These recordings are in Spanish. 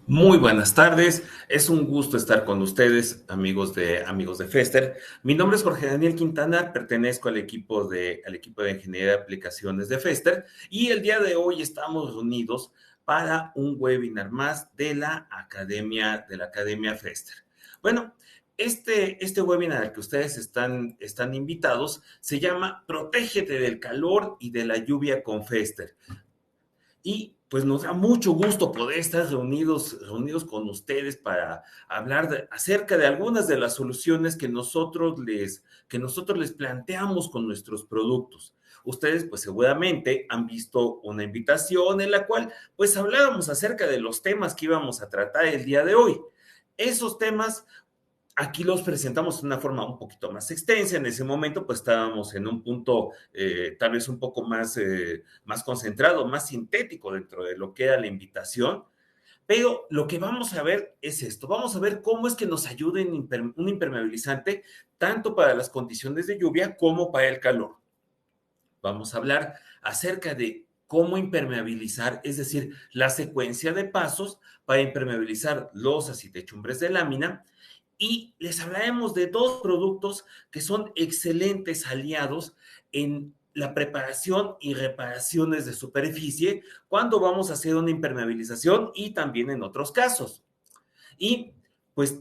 Muy buenas tardes, es un gusto estar con ustedes, amigos de Fester. Mi nombre es Jorge Daniel Quintana, pertenezco al equipo de Ingeniería de Aplicaciones de Fester y el día de hoy estamos reunidos para un webinar más de la Academia Fester. Bueno, este webinar al que ustedes están invitados se llama Protégete del calor y de la lluvia con Fester. Y pues nos da mucho gusto poder estar reunidos con ustedes para hablar acerca de algunas de las soluciones que nosotros les planteamos con nuestros productos. Ustedes pues seguramente han visto una invitación en la cual pues hablábamos acerca de los temas que íbamos a tratar el día de hoy. Esos temas aquí los presentamos de una forma un poquito más extensa. En ese momento, pues estábamos en un punto tal vez un poco más concentrado, más sintético dentro de lo que era la invitación. Pero lo que vamos a ver es esto. Vamos a ver cómo es que nos ayuda un impermeabilizante tanto para las condiciones de lluvia como para el calor. Vamos a hablar acerca de cómo impermeabilizar, es decir, la secuencia de pasos para impermeabilizar losas y techumbres de lámina, y les hablaremos de dos productos que son excelentes aliados en la preparación y reparaciones de superficie cuando vamos a hacer una impermeabilización y también en otros casos. Y pues,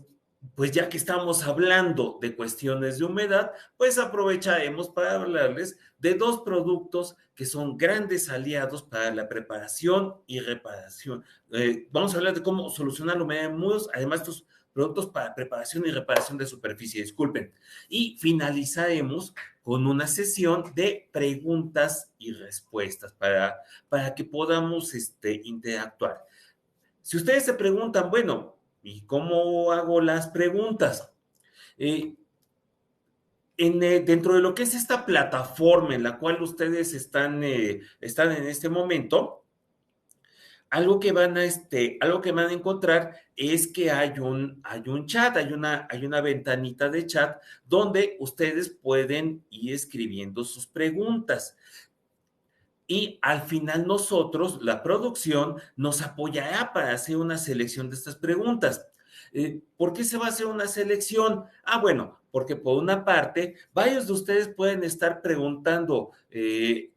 pues ya que estamos hablando de cuestiones de humedad, pues aprovecharemos para hablarles de dos productos que son grandes aliados para la preparación y reparación. Vamos a hablar de cómo solucionar la humedad en muros, además estos productos para preparación y reparación de superficie, disculpen. Y finalizaremos con una sesión de preguntas y respuestas para que podamos interactuar. Si ustedes se preguntan, bueno, ¿y cómo hago las preguntas? Eh, dentro de lo que es esta plataforma en la cual ustedes están en este momento, algo que van a encontrar es que hay un chat, hay una ventanita de chat donde ustedes pueden ir escribiendo sus preguntas. Y al final nosotros, la producción, nos apoyará para hacer una selección de estas preguntas. ¿Por qué se va a hacer una selección? Bueno, porque por una parte, varios de ustedes pueden estar preguntando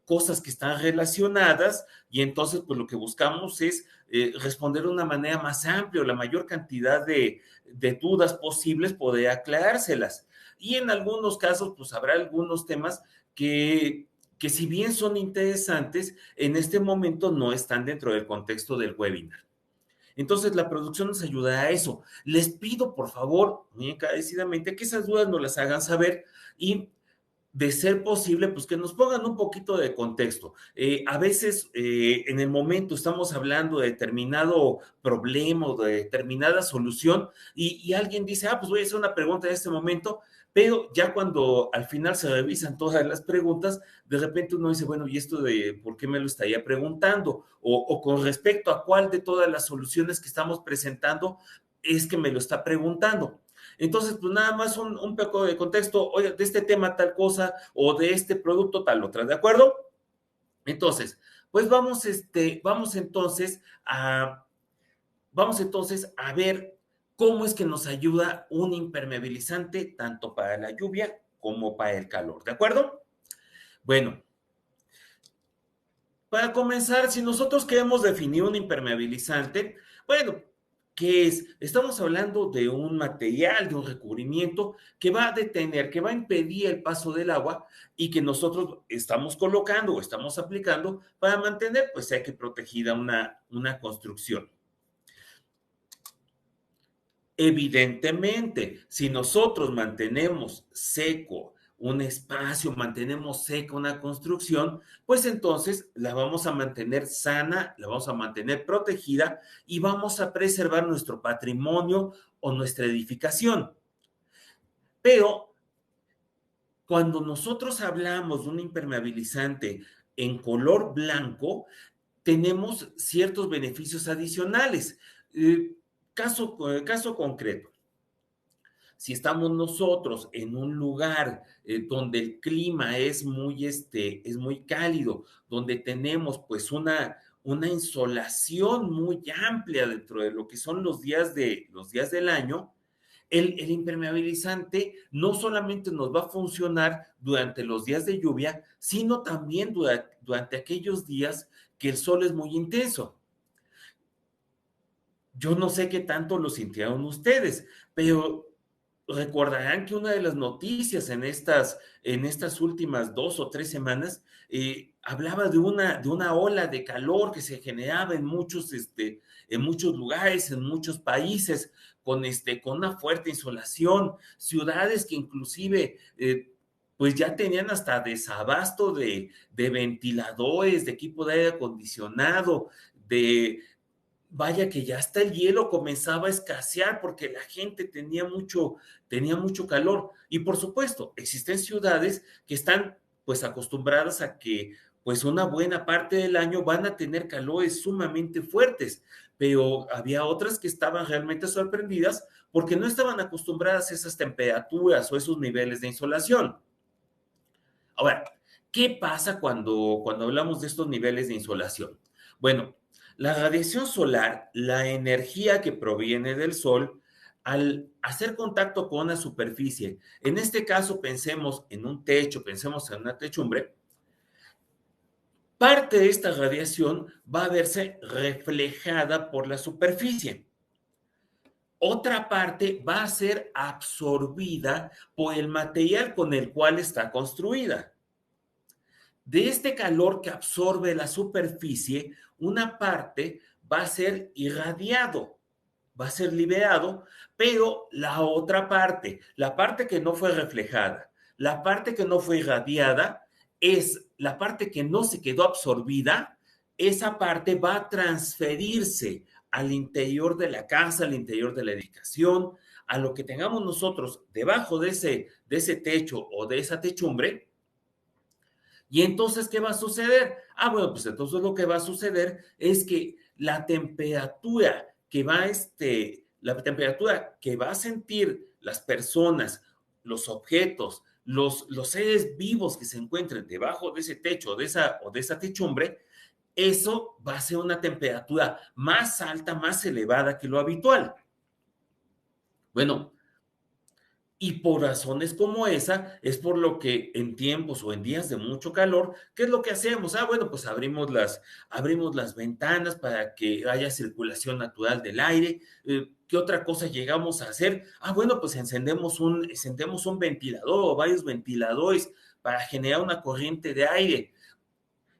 cosas que están relacionadas y entonces pues lo que buscamos es responder de una manera más amplia, la mayor cantidad de dudas posibles, poder aclarárselas. Y en algunos casos, pues habrá algunos temas que si bien son interesantes, en este momento no están dentro del contexto del webinar. Entonces, la producción nos ayuda a eso. Les pido, por favor, muy encarecidamente, que esas dudas nos las hagan saber y, de ser posible, pues que nos pongan un poquito de contexto. A veces, en el momento, estamos hablando de determinado problema o de determinada solución y alguien dice, pues voy a hacer una pregunta en este momento, pero ya cuando al final se revisan todas las preguntas, de repente uno dice, bueno, ¿y esto de por qué me lo estaría preguntando? O con respecto a cuál de todas las soluciones que estamos presentando es que me lo está preguntando. Entonces, pues nada más un poco de contexto, oye, de este tema tal cosa o de este producto tal otra, ¿de acuerdo? Entonces, pues vamos entonces a ver cómo es que nos ayuda un impermeabilizante tanto para la lluvia como para el calor, ¿de acuerdo? Bueno, para comenzar, si nosotros queremos definir un impermeabilizante, bueno, ¿qué es? Estamos hablando de un material, de un recubrimiento que va a detener, que va a impedir el paso del agua y que nosotros estamos colocando o estamos aplicando para mantener, pues, sea que protegida una construcción. Evidentemente, si nosotros mantenemos seco un espacio, mantenemos seca una construcción, pues entonces la vamos a mantener sana, la vamos a mantener protegida y vamos a preservar nuestro patrimonio o nuestra edificación. Pero cuando nosotros hablamos de un impermeabilizante en color blanco, tenemos ciertos beneficios adicionales. Eh, caso concreto. Si estamos nosotros en un lugar donde el clima es muy cálido, donde tenemos pues una insolación muy amplia dentro de lo que son los días del año, el impermeabilizante no solamente nos va a funcionar durante los días de lluvia, sino también durante aquellos días que el sol es muy intenso. Yo no sé qué tanto lo sintieron ustedes, pero recordarán que una de las noticias en estas últimas 2 o 3 semanas hablaba de una ola de calor que se generaba en muchos lugares, en muchos países, con una fuerte insolación, ciudades que inclusive pues ya tenían hasta desabasto de ventiladores, de equipo de aire acondicionado, de, vaya que ya hasta el hielo comenzaba a escasear porque la gente tenía mucho calor. Y por supuesto, existen ciudades que están pues acostumbradas a que pues una buena parte del año van a tener calores sumamente fuertes, pero había otras que estaban realmente sorprendidas porque no estaban acostumbradas a esas temperaturas o esos niveles de insolación. Ahora, ¿qué pasa cuando hablamos de estos niveles de insolación? Bueno, la radiación solar, la energía que proviene del sol, al hacer contacto con una superficie, en este caso pensemos en un techo, pensemos en una techumbre, parte de esta radiación va a verse reflejada por la superficie. Otra parte va a ser absorbida por el material con el cual está construida. De este calor que absorbe la superficie, una parte va a ser irradiado, va a ser liberado, pero la otra parte, la parte que no fue reflejada, la parte que no fue irradiada, es la parte que no se quedó absorbida, esa parte va a transferirse al interior de la casa, al interior de la edificación, a lo que tengamos nosotros debajo de ese techo o de esa techumbre. Y entonces, ¿qué va a suceder? Ah, bueno, pues entonces lo que va a suceder es que la temperatura que va a sentir las personas, los objetos, los seres vivos que se encuentren debajo de ese techo o de esa techumbre, eso va a ser una temperatura más alta, más elevada que lo habitual. Bueno, y por razones como esa, es por lo que en tiempos o en días de mucho calor, ¿qué es lo que hacemos? Ah, bueno, pues abrimos las ventanas para que haya circulación natural del aire. ¿Qué otra cosa llegamos a hacer? Ah, bueno, pues encendemos un ventilador o varios ventiladores para generar una corriente de aire.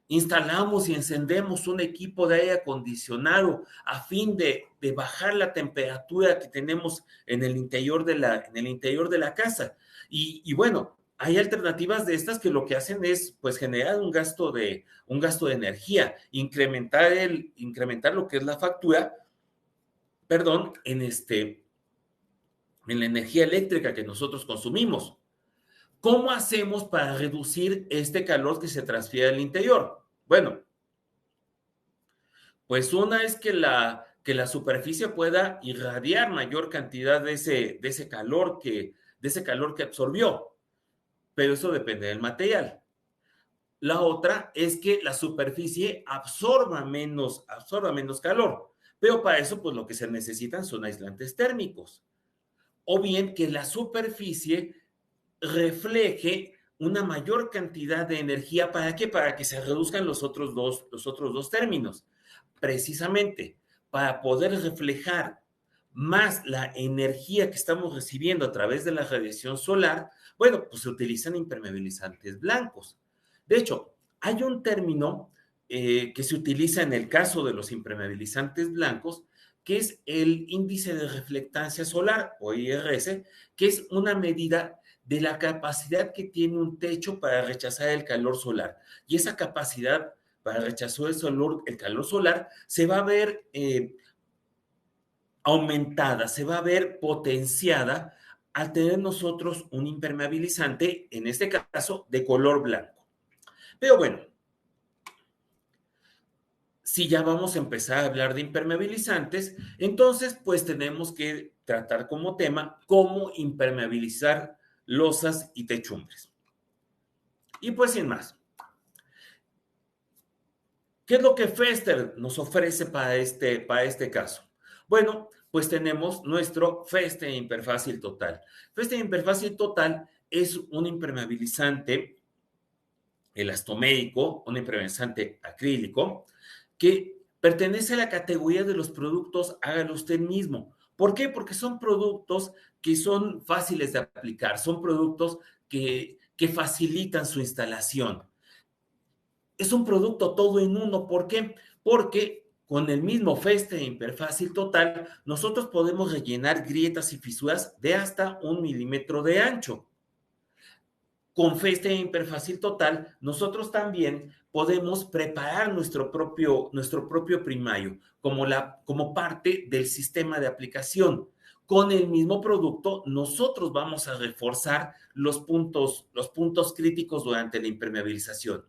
Instalamos y encendemos un equipo de aire acondicionado a fin de bajar la temperatura que tenemos en el interior de la casa. Y bueno, hay alternativas de estas que lo que hacen es pues generar un gasto de energía, incrementar lo que es la factura, perdón, en la energía eléctrica que nosotros consumimos. ¿Cómo hacemos para reducir este calor que se transfiere al interior? Bueno, pues una es que la superficie pueda irradiar mayor cantidad de ese calor que absorbió, pero eso depende del material. La otra es que la superficie absorba menos calor, pero para eso pues lo que se necesitan son aislantes térmicos. O bien que la superficie refleje una mayor cantidad de energía. ¿Para qué? Para que se reduzcan los otros dos términos. Precisamente para poder reflejar más la energía que estamos recibiendo a través de la radiación solar, bueno, pues se utilizan impermeabilizantes blancos. De hecho, hay un término que se utiliza en el caso de los impermeabilizantes blancos, que es el índice de reflectancia solar, o IRS, que es una medida de la capacidad que tiene un techo para rechazar el calor solar. Y esa capacidad para rechazar el calor solar se va a ver aumentada, se va a ver potenciada al tener nosotros un impermeabilizante, en este caso, de color blanco. Pero bueno, si ya vamos a empezar a hablar de impermeabilizantes, entonces pues tenemos que tratar como tema cómo impermeabilizar losas y techumbres. Y pues sin más, ¿Qué es lo que Fester nos ofrece para este caso? Bueno, pues tenemos nuestro Fester Imperfácil Total. Fester Imperfácil Total es un impermeabilizante elastomérico, un impermeabilizante acrílico, que pertenece a la categoría de los productos hágalo usted mismo. ¿Por qué? Porque son productos que son fáciles de aplicar, son productos que facilitan su instalación. Es un producto todo en uno. ¿Por qué? Porque con el mismo Feste Imperfácil Total, nosotros podemos rellenar grietas y fisuras de hasta 1 milímetro de ancho. Con Feste Imperfácil Total, nosotros también podemos preparar nuestro propio primario como parte del sistema de aplicación. Con el mismo producto, nosotros vamos a reforzar los puntos críticos durante la impermeabilización.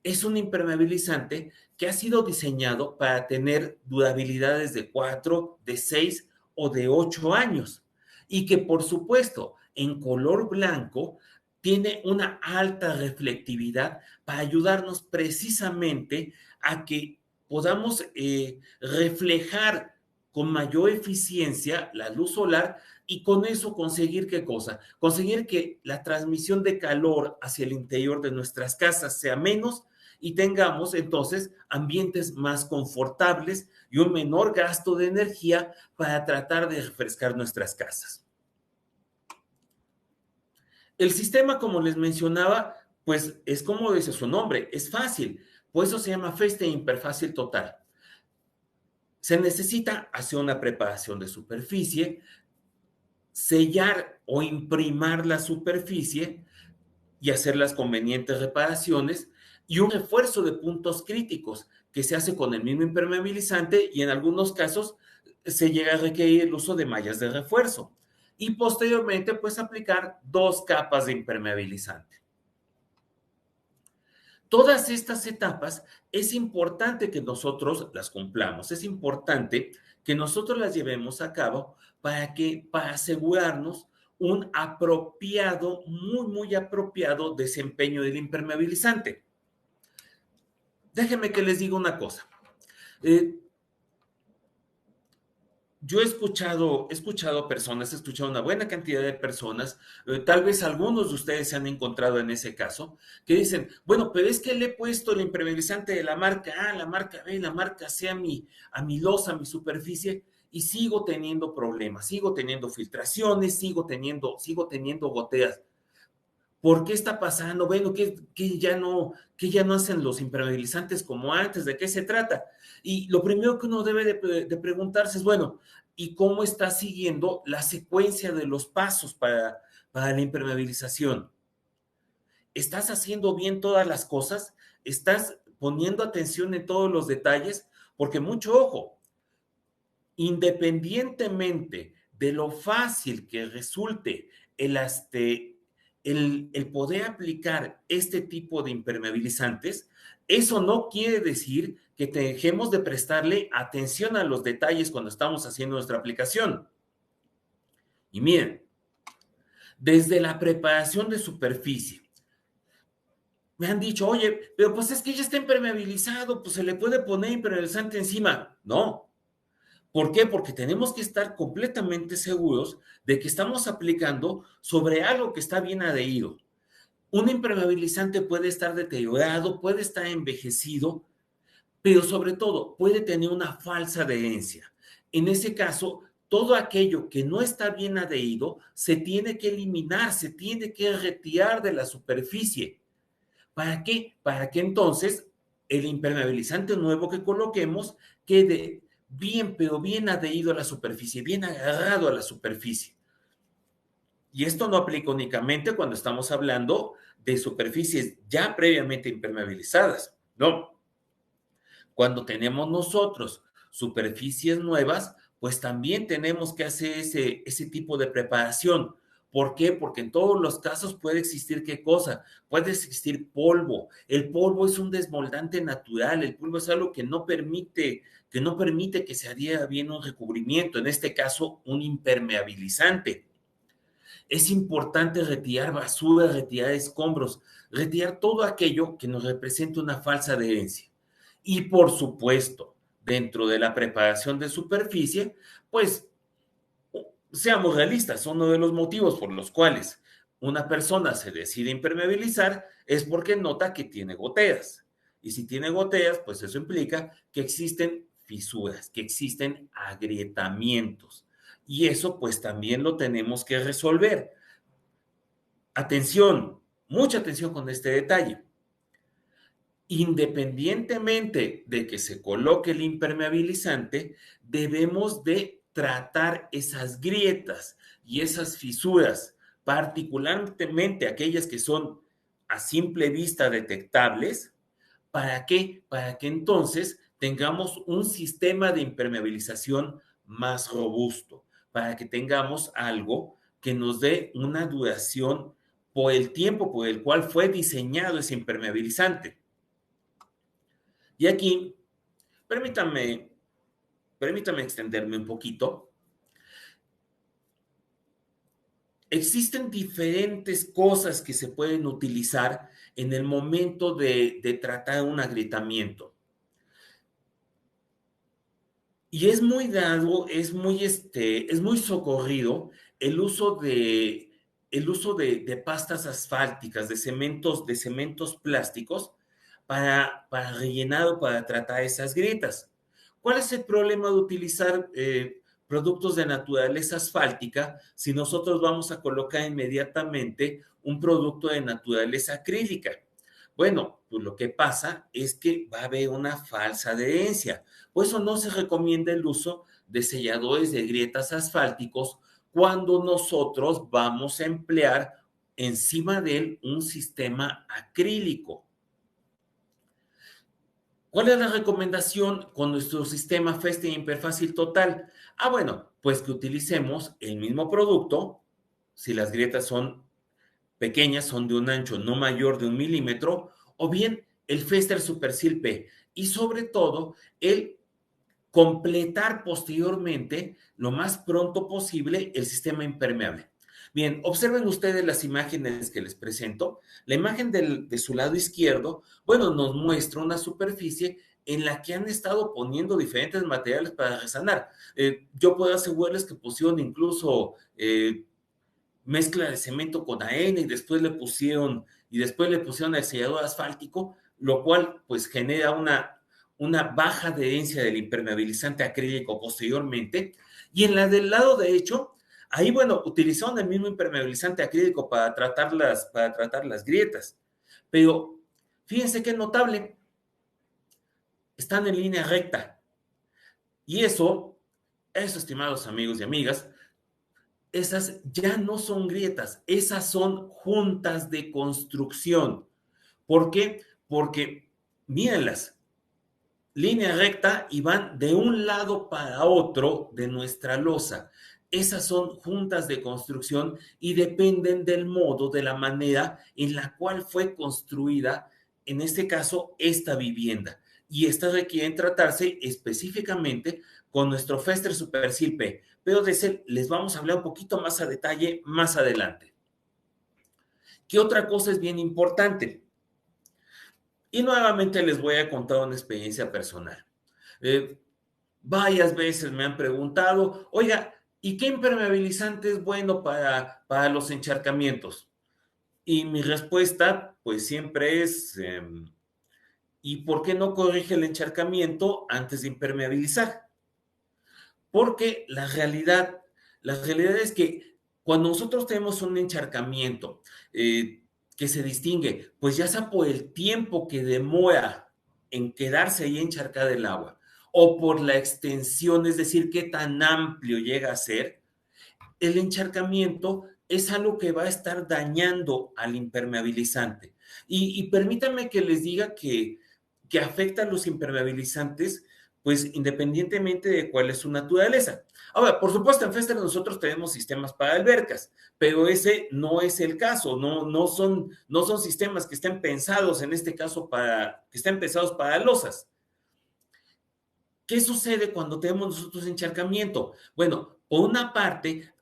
Es un impermeabilizante que ha sido diseñado para tener durabilidades de 4, de 6 o de 8 años. Y que, por supuesto, en color blanco tiene una alta reflectividad para ayudarnos precisamente a que podamos reflejar con mayor eficiencia la luz solar y con eso conseguir qué cosa? Conseguir que la transmisión de calor hacia el interior de nuestras casas sea menos y tengamos entonces ambientes más confortables y un menor gasto de energía para tratar de refrescar nuestras casas. El sistema, como les mencionaba, pues es como dice su nombre, es fácil, por eso se llama Feste Imperfácil Total. Se necesita hacer una preparación de superficie, sellar o imprimar la superficie y hacer las convenientes reparaciones y un refuerzo de puntos críticos que se hace con el mismo impermeabilizante y en algunos casos se llega a requerir el uso de mallas de refuerzo y posteriormente pues aplicar 2 capas de impermeabilizante. Todas estas etapas es importante que nosotros las cumplamos, es importante que nosotros las llevemos a cabo para asegurarnos un apropiado, muy apropiado desempeño del impermeabilizante. Déjenme que les diga una cosa. Eh, yo he escuchado personas, he escuchado una buena cantidad de personas, tal vez algunos de ustedes se han encontrado en ese caso, que dicen, bueno, pero es que le he puesto el impermeabilizante de la marca A, la marca B, la marca C a mi losa, a mi superficie, y sigo teniendo problemas, sigo teniendo filtraciones, sigo teniendo goteras. ¿Por qué está pasando? Bueno, que ya no hacen los impermeabilizantes como antes? ¿De qué se trata? Y lo primero que uno debe de preguntarse es, bueno, ¿y cómo está siguiendo la secuencia de los pasos para la impermeabilización? ¿Estás haciendo bien todas las cosas? ¿Estás poniendo atención en todos los detalles? Porque mucho ojo, independientemente de lo fácil que resulte el poder aplicar este tipo de impermeabilizantes, eso no quiere decir que dejemos de prestarle atención a los detalles cuando estamos haciendo nuestra aplicación. Y miren, desde la preparación de superficie, me han dicho, oye, pero pues es que ya está impermeabilizado, pues se le puede poner impermeabilizante encima. No, ¿por qué? Porque tenemos que estar completamente seguros de que estamos aplicando sobre algo que está bien adherido. Un impermeabilizante puede estar deteriorado, puede estar envejecido, pero sobre todo puede tener una falsa adherencia. En ese caso, todo aquello que no está bien adherido se tiene que eliminar, se tiene que retirar de la superficie. ¿Para qué? Para que entonces el impermeabilizante nuevo que coloquemos quede bien, pero bien adherido a la superficie, bien agarrado a la superficie. Y esto no aplica únicamente cuando estamos hablando de superficies ya previamente impermeabilizadas. No. Cuando tenemos nosotros superficies nuevas, pues también tenemos que hacer ese tipo de preparación. ¿Por qué? Porque en todos los casos puede existir qué cosa, puede existir polvo. El polvo es un desmoldante natural, el polvo es algo que no permite que se adhiera bien un recubrimiento, en este caso un impermeabilizante. Es importante retirar basura, retirar escombros, retirar todo aquello que nos represente una falsa adherencia. Y por supuesto, dentro de la preparación de superficie, pues seamos realistas, uno de los motivos por los cuales una persona se decide impermeabilizar es porque nota que tiene goteras. Y si tiene goteras, pues eso implica que existen fisuras, que existen agrietamientos. Y eso pues también lo tenemos que resolver. Atención, mucha atención con este detalle. Independientemente de que se coloque el impermeabilizante, debemos de tratar esas grietas y esas fisuras, particularmente aquellas que son a simple vista detectables. ¿Para qué? Para que entonces tengamos un sistema de impermeabilización más robusto, para que tengamos algo que nos dé una duración por el tiempo por el cual fue diseñado ese impermeabilizante. Y aquí, permítame, permítame extenderme un poquito. Existen diferentes cosas que se pueden utilizar en el momento de tratar un agrietamiento. Y es muy dado, es muy socorrido el uso de pastas asfálticas, de cementos plásticos para rellenar o para tratar esas grietas. ¿Cuál es el problema de utilizar productos de naturaleza asfáltica si nosotros vamos a colocar inmediatamente un producto de naturaleza acrílica? Bueno, pues lo que pasa es que va a haber una falsa adherencia. Por eso no se recomienda el uso de selladores de grietas asfálticos cuando nosotros vamos a emplear encima de él un sistema acrílico. ¿Cuál es la recomendación con nuestro sistema Festing Imperfácil Total? Bueno, pues que utilicemos el mismo producto, si las grietas son pequeñas, son de un ancho no mayor de 1 milímetro, o bien el Fester Supersil P. Y sobre todo, el completar posteriormente, lo más pronto posible, el sistema impermeable. Bien, observen ustedes las imágenes que les presento. La imagen de su lado izquierdo, bueno, nos muestra una superficie en la que han estado poniendo diferentes materiales para resanar. Yo puedo asegurarles que pusieron incluso mezcla de cemento con AN y después le pusieron el sellador asfáltico, lo cual pues genera una baja adherencia del impermeabilizante acrílico posteriormente. Y en la del lado derecho, ahí bueno, utilizaron el mismo impermeabilizante acrílico para tratar las grietas. Pero fíjense qué notable, están en línea recta. Y eso, estimados amigos y amigas, esas ya no son grietas, esas son juntas de construcción. ¿Por qué? Porque, mírenlas, línea recta y van de un lado para otro de nuestra losa. Esas son juntas de construcción y dependen del modo, de la manera en la cual fue construida, en este caso, esta vivienda. Y estas requieren tratarse específicamente con nuestro Fester Supersil P. Pero de ese les vamos a hablar un poquito más a detalle más adelante. ¿Qué otra cosa es bien importante? Y nuevamente les voy a contar una experiencia personal. Eh, Varias veces me han preguntado, oiga, ¿y qué impermeabilizante es bueno para los encharcamientos? Y mi respuesta, pues siempre es, ¿y por qué no corrige el encharcamiento antes de impermeabilizar? Porque la realidad es que cuando nosotros tenemos un encharcamiento que se distingue, pues ya sea por el tiempo que demora en quedarse ahí encharcada el agua, o por la extensión, es decir, qué tan amplio llega a ser, el encharcamiento es algo que va a estar dañando al impermeabilizante. Y permítanme que les diga que afecta a los impermeabilizantes, pues independientemente de cuál es su naturaleza. Ahora, por supuesto, en Fester nosotros tenemos sistemas para albercas, pero ese no es el caso, no son sistemas que estén pensados en este caso que estén pensados para losas. ¿Qué sucede cuando tenemos nosotros encharcamiento? Bueno, por una parte,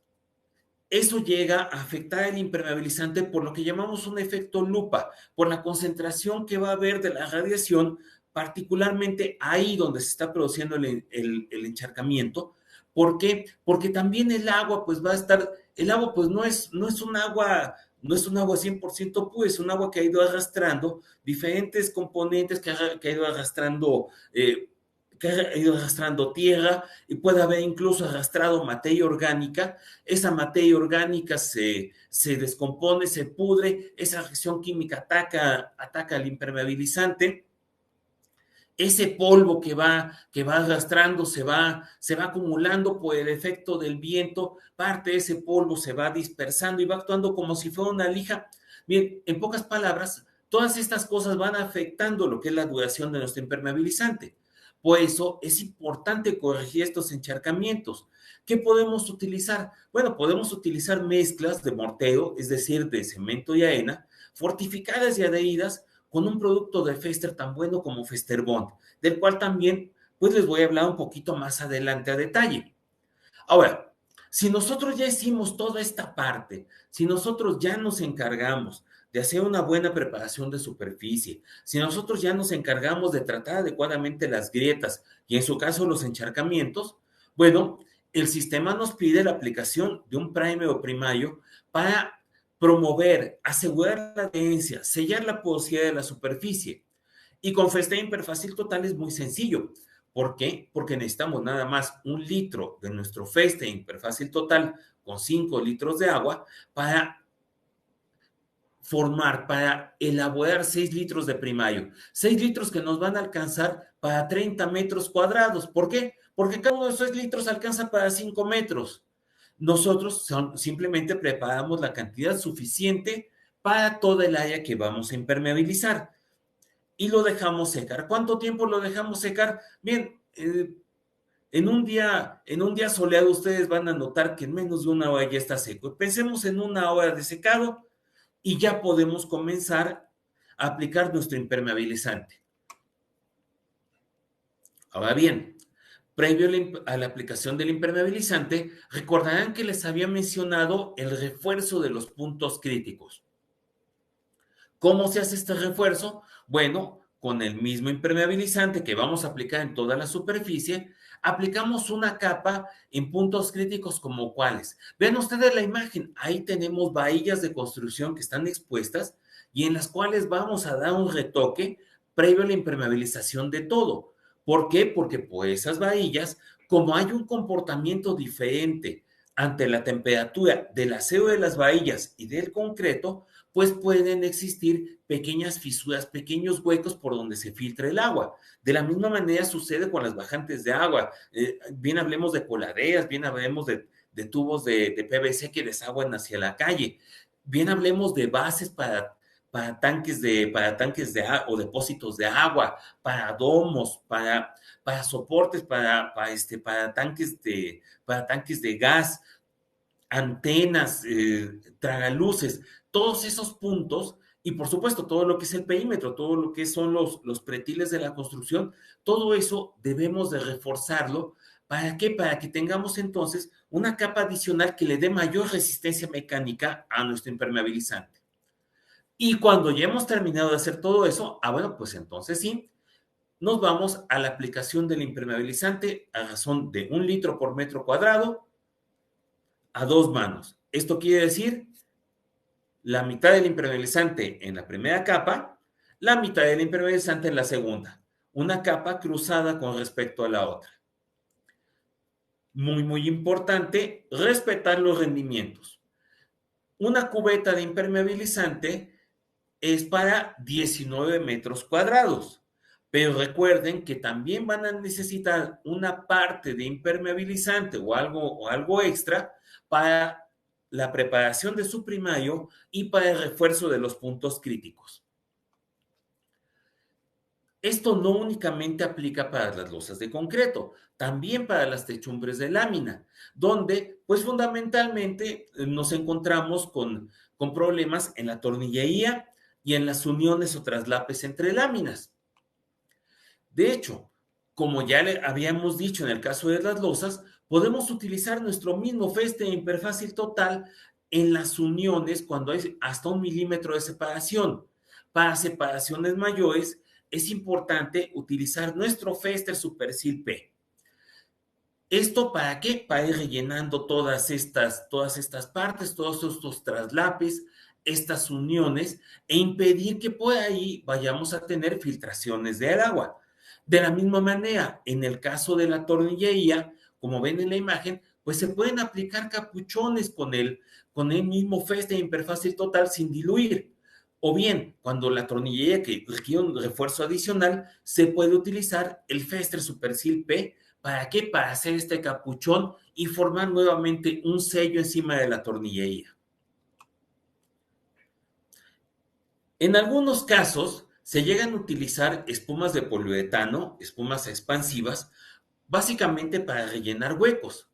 eso llega a afectar el impermeabilizante por lo que llamamos un efecto lupa, por la concentración que va a haber de la radiación particularmente ahí donde se está produciendo el encharcamiento. ¿Por qué? Porque también el agua pues va a estar, el agua pues no es un agua, no es un agua 100% pura, es un agua que ha ido arrastrando diferentes componentes, que ha ido arrastrando tierra, y puede haber incluso arrastrado materia orgánica. Esa materia orgánica se descompone, se pudre, esa reacción química ataca al impermeabilizante. Ese polvo que va arrastrando se va acumulando por el efecto del viento, parte de ese polvo se va dispersando y va actuando como si fuera una lija. Bien, en pocas palabras, todas estas cosas van afectando lo que es la duración de nuestro impermeabilizante. Por eso es importante corregir estos encharcamientos. ¿Qué podemos utilizar? Bueno, podemos utilizar mezclas de mortero, es decir, de cemento y arena, fortificadas y adheridas con un producto de Fester tan bueno como Festerbond, del cual también pues les voy a hablar un poquito más adelante a detalle. Ahora, si nosotros ya hicimos toda esta parte, si nosotros ya nos encargamos de hacer una buena preparación de superficie, si nosotros ya nos encargamos de tratar adecuadamente las grietas y en su caso los encharcamientos, bueno, el sistema nos pide la aplicación de un primer o primario para promover, asegurar la adherencia, sellar la porosidad de la superficie. Y con Festa Imperfácil Total es muy sencillo. ¿Por qué? Porque necesitamos nada más 1 litro de nuestro Festa Imperfácil Total con 5 litros de agua para elaborar 6 litros de primario. 6 litros que nos van a alcanzar para 30 metros cuadrados. ¿Por qué? Porque cada uno de esos litros alcanza para 5 metros. Nosotros simplemente preparamos la cantidad suficiente para toda el área que vamos a impermeabilizar y lo dejamos secar. ¿Cuánto tiempo lo dejamos secar? Bien, en un día soleado ustedes van a notar que en menos de 1 hora ya está seco. Pensemos en 1 hora de secado y ya podemos comenzar a aplicar nuestro impermeabilizante. Ahora bien, previo a la aplicación del impermeabilizante, recordarán que les había mencionado el refuerzo de los puntos críticos. ¿Cómo se hace este refuerzo? Bueno, con el mismo impermeabilizante que vamos a aplicar en toda la superficie, aplicamos una capa en puntos críticos como cuáles. Vean ustedes la imagen, ahí tenemos bahillas de construcción que están expuestas y en las cuales vamos a dar un retoque previo a la impermeabilización de todo. ¿Por qué? Porque por esas bahillas, como hay un comportamiento diferente ante la temperatura del acero de las bahillas y del concreto, pues pueden existir pequeñas fisuras, pequeños huecos por donde se filtra el agua. De la misma manera sucede con las bajantes de agua. Bien hablemos de coladeras, bien hablemos de tubos de PVC que desaguan hacia la calle. Bien hablemos de bases para tanques o depósitos de agua, para domos, para soportes, para tanques de gas, antenas, tragaluces, todos esos puntos, y por supuesto todo lo que es el perímetro, todo lo que son los pretiles de la construcción, todo eso debemos de reforzarlo. ¿Para qué? Para que tengamos entonces una capa adicional que le dé mayor resistencia mecánica a nuestro impermeabilizante. Y cuando ya hemos terminado de hacer todo eso, bueno, pues entonces sí, nos vamos a la aplicación del impermeabilizante a razón de 1 litro por metro cuadrado a 2 manos. Esto quiere decir la mitad del impermeabilizante en la primera capa, la mitad del impermeabilizante en la segunda. Una capa cruzada con respecto a la otra. Muy, muy importante, respetar los rendimientos. Una cubeta de impermeabilizante es para 19 metros cuadrados. Pero recuerden que también van a necesitar una parte de impermeabilizante o algo extra para la preparación de su primario y para el refuerzo de los puntos críticos. Esto no únicamente aplica para las losas de concreto, también para las techumbres de lámina, donde pues fundamentalmente nos encontramos con problemas en la tornillería y en las uniones o traslapes entre láminas. De hecho, como ya le habíamos dicho en el caso de las losas, podemos utilizar nuestro mismo Feste Imperfácil Total en las uniones cuando hay hasta 1 milímetro de separación. Para separaciones mayores, es importante utilizar nuestro Fester Supersil P. ¿Esto para qué? Para ir rellenando todas estas partes, todos estos traslapes, estas uniones, e impedir que por ahí vayamos a tener filtraciones del agua. De la misma manera, en el caso de la tornillería, como ven en la imagen, pues se pueden aplicar capuchones con el mismo Fester Imperfácil Total sin diluir. O bien, cuando la tornillería que requiere un refuerzo adicional, se puede utilizar el Fester Supersil P. ¿Para qué? Para hacer este capuchón y formar nuevamente un sello encima de la tornillería. En algunos casos se llegan a utilizar espumas de poliuretano, espumas expansivas, básicamente para rellenar huecos.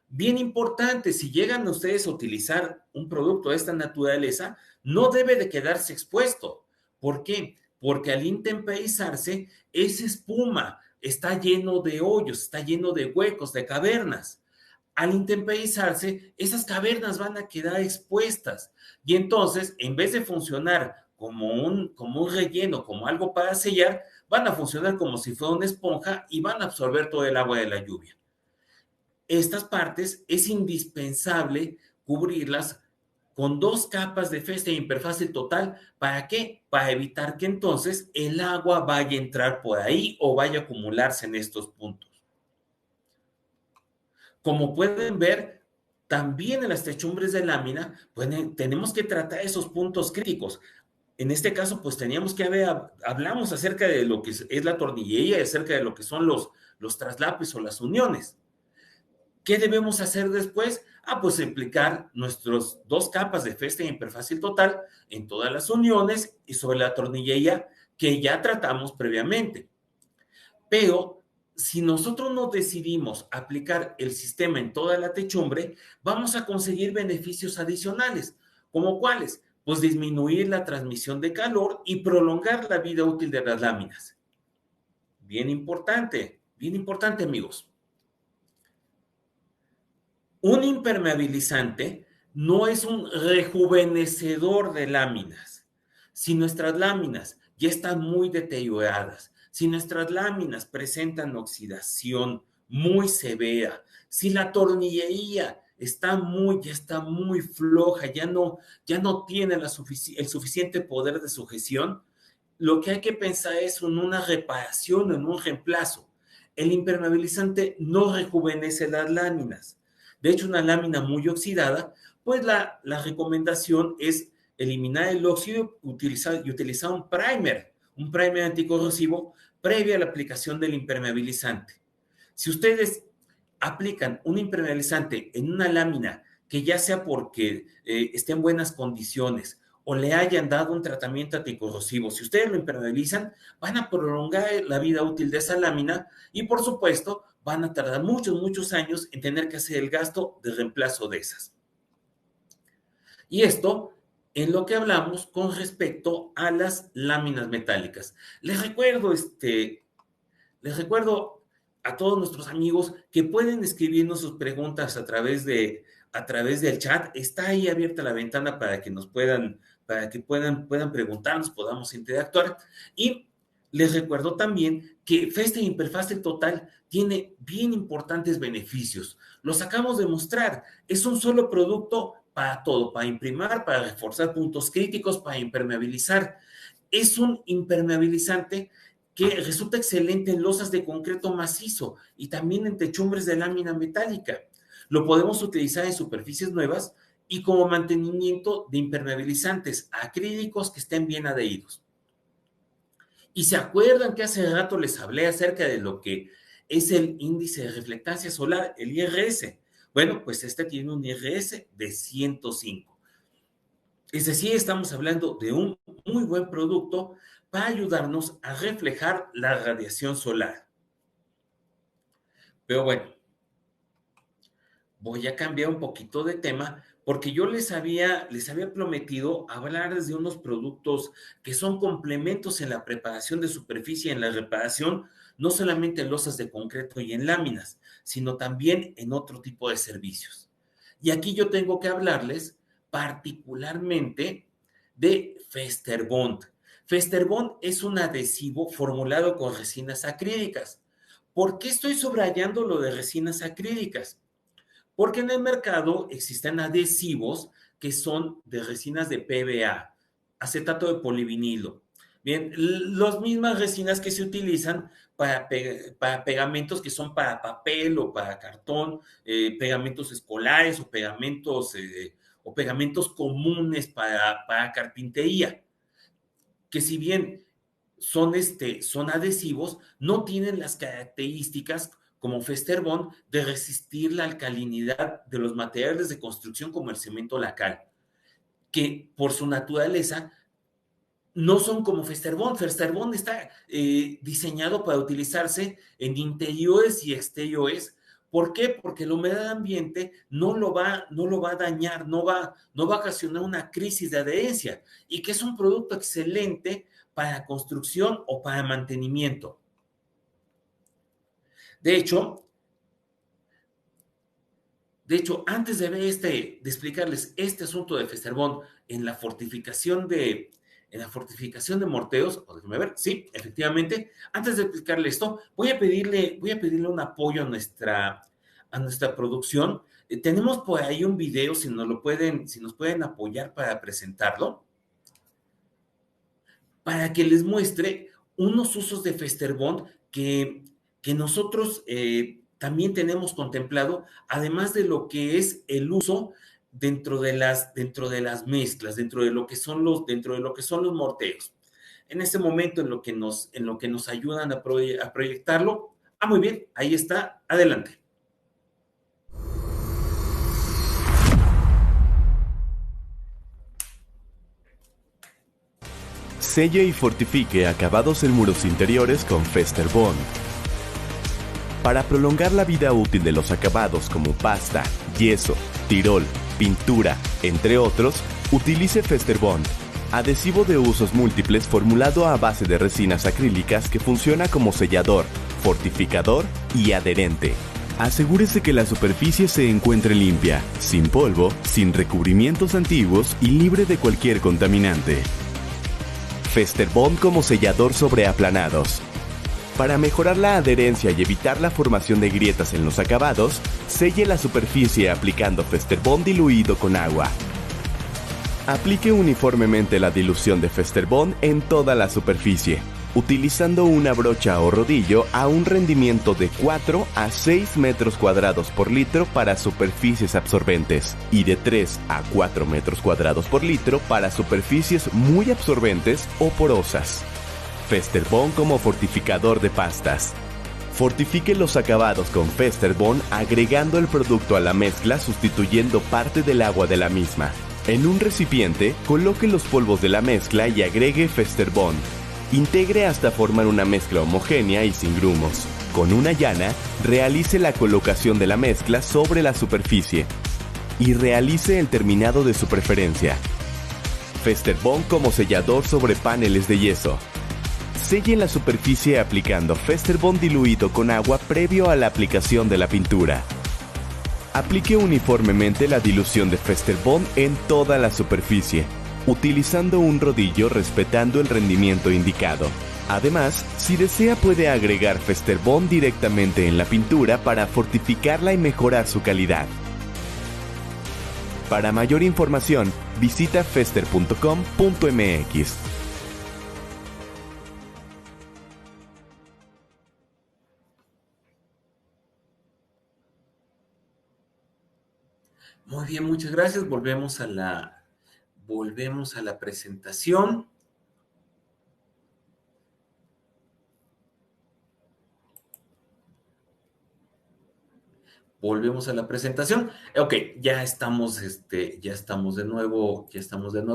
Bien importante, si llegan ustedes a utilizar un producto de esta naturaleza, no debe de quedarse expuesto. ¿Por qué? Porque al intemperizarse, esa espuma está lleno de hoyos, está lleno de huecos, de cavernas. Al intemperizarse, esas cavernas van a quedar expuestas y entonces, en vez de funcionar como un relleno, como algo para sellar, van a funcionar como si fuera una esponja y van a absorber todo el agua de la lluvia. Estas partes es indispensable cubrirlas con 2 capas de Fester Imperfácil Total. ¿Para qué? Para evitar que entonces el agua vaya a entrar por ahí o vaya a acumularse en estos puntos. Como pueden ver, también en las techumbres de lámina, pues, tenemos que tratar esos puntos críticos. En este caso, pues teníamos que hablamos acerca de lo que es la tornillería y acerca de lo que son los traslapes o las uniones. ¿Qué debemos hacer después? Pues aplicar nuestras 2 capas de Fester Imperfácil Total en todas las uniones y sobre la tornillería que ya tratamos previamente. Pero si nosotros no decidimos aplicar el sistema en toda la techumbre, vamos a conseguir beneficios adicionales. ¿Como cuáles? Pues disminuir la transmisión de calor y prolongar la vida útil de las láminas. Bien importante, amigos. Un impermeabilizante no es un rejuvenecedor de láminas. Si nuestras láminas ya están muy deterioradas, si nuestras láminas presentan oxidación muy severa, si la tornillería ya está muy floja, ya no tiene el suficiente poder de sujeción, lo que hay que pensar es en una reparación o en un reemplazo. El impermeabilizante no rejuvenece las láminas. De hecho, una lámina muy oxidada, pues la recomendación es eliminar el óxido y utilizar un primer anticorrosivo previo a la aplicación del impermeabilizante. Si ustedes aplican un impermeabilizante en una lámina que ya sea porque esté en buenas condiciones o le hayan dado un tratamiento anticorrosivo, si ustedes lo impermeabilizan, van a prolongar la vida útil de esa lámina y, por supuesto, van a tardar muchos años en tener que hacer el gasto de reemplazo de esas. Y esto en lo que hablamos con respecto a las láminas metálicas. Les recuerdo a todos nuestros amigos que pueden escribirnos sus preguntas a través del chat. Está ahí abierta la ventana para que puedan preguntarnos, podamos interactuar. Y les recuerdo también que Fester Imperfácil Total tiene bien importantes beneficios. Los acabamos de mostrar. Es un solo producto para todo, para imprimir, para reforzar puntos críticos, para impermeabilizar. Es un impermeabilizante que resulta excelente en losas de concreto macizo y también en techumbres de lámina metálica. Lo podemos utilizar en superficies nuevas y como mantenimiento de impermeabilizantes acrílicos que estén bien adheridos. Y se acuerdan que hace rato les hablé acerca de lo que es el índice de reflectancia solar, el IRS. Bueno, pues este tiene un IRS de 105. Es decir, estamos hablando de un muy buen producto para ayudarnos a reflejar la radiación solar. Pero bueno, voy a cambiar un poquito de tema porque yo les había prometido hablarles de unos productos que son complementos en la preparación de superficie, en la reparación, no solamente en losas de concreto y en láminas, sino también en otro tipo de servicios. Y aquí yo tengo que hablarles particularmente de Festerbond. Festerbond es un adhesivo formulado con resinas acrílicas. ¿Por qué estoy subrayando lo de resinas acrílicas? Porque en el mercado existen adhesivos que son de resinas de PVA, acetato de polivinilo. Bien, las mismas resinas que se utilizan para pegamentos que son para papel o para cartón, pegamentos escolares o pegamentos comunes para carpintería, que si bien son adhesivos, no tienen las características como Festerbond de resistir la alcalinidad de los materiales de construcción como el cemento lacal, que por su naturaleza no son como Festerbond. Festerbond está diseñado para utilizarse en interiores y exteriores. ¿Por qué? Porque la humedad ambiente no lo va a dañar, no va a ocasionar una crisis de adherencia y que es un producto excelente para construcción o para mantenimiento. De hecho, antes de explicarles este asunto de Festerbond en la fortificación de morteros, o déjenme ver, sí, efectivamente, antes de explicarle esto, voy a pedirle un apoyo a nuestra producción. Tenemos por ahí un video, si nos pueden apoyar para presentarlo, para que les muestre unos usos de Festerbond que nosotros también tenemos contemplado, además de lo que es el uso dentro de las mezclas, dentro de lo que son los morteros. En este momento, en lo que nos ayudan a proyectarlo. Ah, muy bien, ahí está, adelante. Selle y fortifique acabados en muros interiores con Festerbond. Para prolongar la vida útil de los acabados como pasta, yeso, tirol, pintura, entre otros, utilice Festerbond, adhesivo de usos múltiples formulado a base de resinas acrílicas que funciona como sellador, fortificador y adherente. Asegúrese que la superficie se encuentre limpia, sin polvo, sin recubrimientos antiguos y libre de cualquier contaminante. Festerbond como sellador sobre aplanados. Para mejorar la adherencia y evitar la formación de grietas en los acabados, selle la superficie aplicando Festerbond diluido con agua. Aplique uniformemente la dilución de Festerbond en toda la superficie, utilizando una brocha o rodillo a un rendimiento de 4 a 6 metros cuadrados por litro para superficies absorbentes y de 3 a 4 metros cuadrados por litro para superficies muy absorbentes o porosas. Festerbond como fortificador de pastas. Fortifique los acabados con Festerbond agregando el producto a la mezcla sustituyendo parte del agua de la misma. En un recipiente, coloque los polvos de la mezcla y agregue Festerbond. Integre hasta formar una mezcla homogénea y sin grumos. Con una llana, realice la colocación de la mezcla sobre la superficie y realice el terminado de su preferencia. Festerbond como sellador sobre paneles de yeso. Selle la superficie aplicando Festerbond diluido con agua previo a la aplicación de la pintura. Aplique uniformemente la dilución de Festerbond en toda la superficie, utilizando un rodillo respetando el rendimiento indicado. Además, si desea puede agregar Festerbond directamente en la pintura para fortificarla y mejorar su calidad. Para mayor información, visita fester.com.mx. Muy bien, muchas gracias. Volvemos a la presentación. Volvemos a la presentación. Ok, ya estamos de nuevo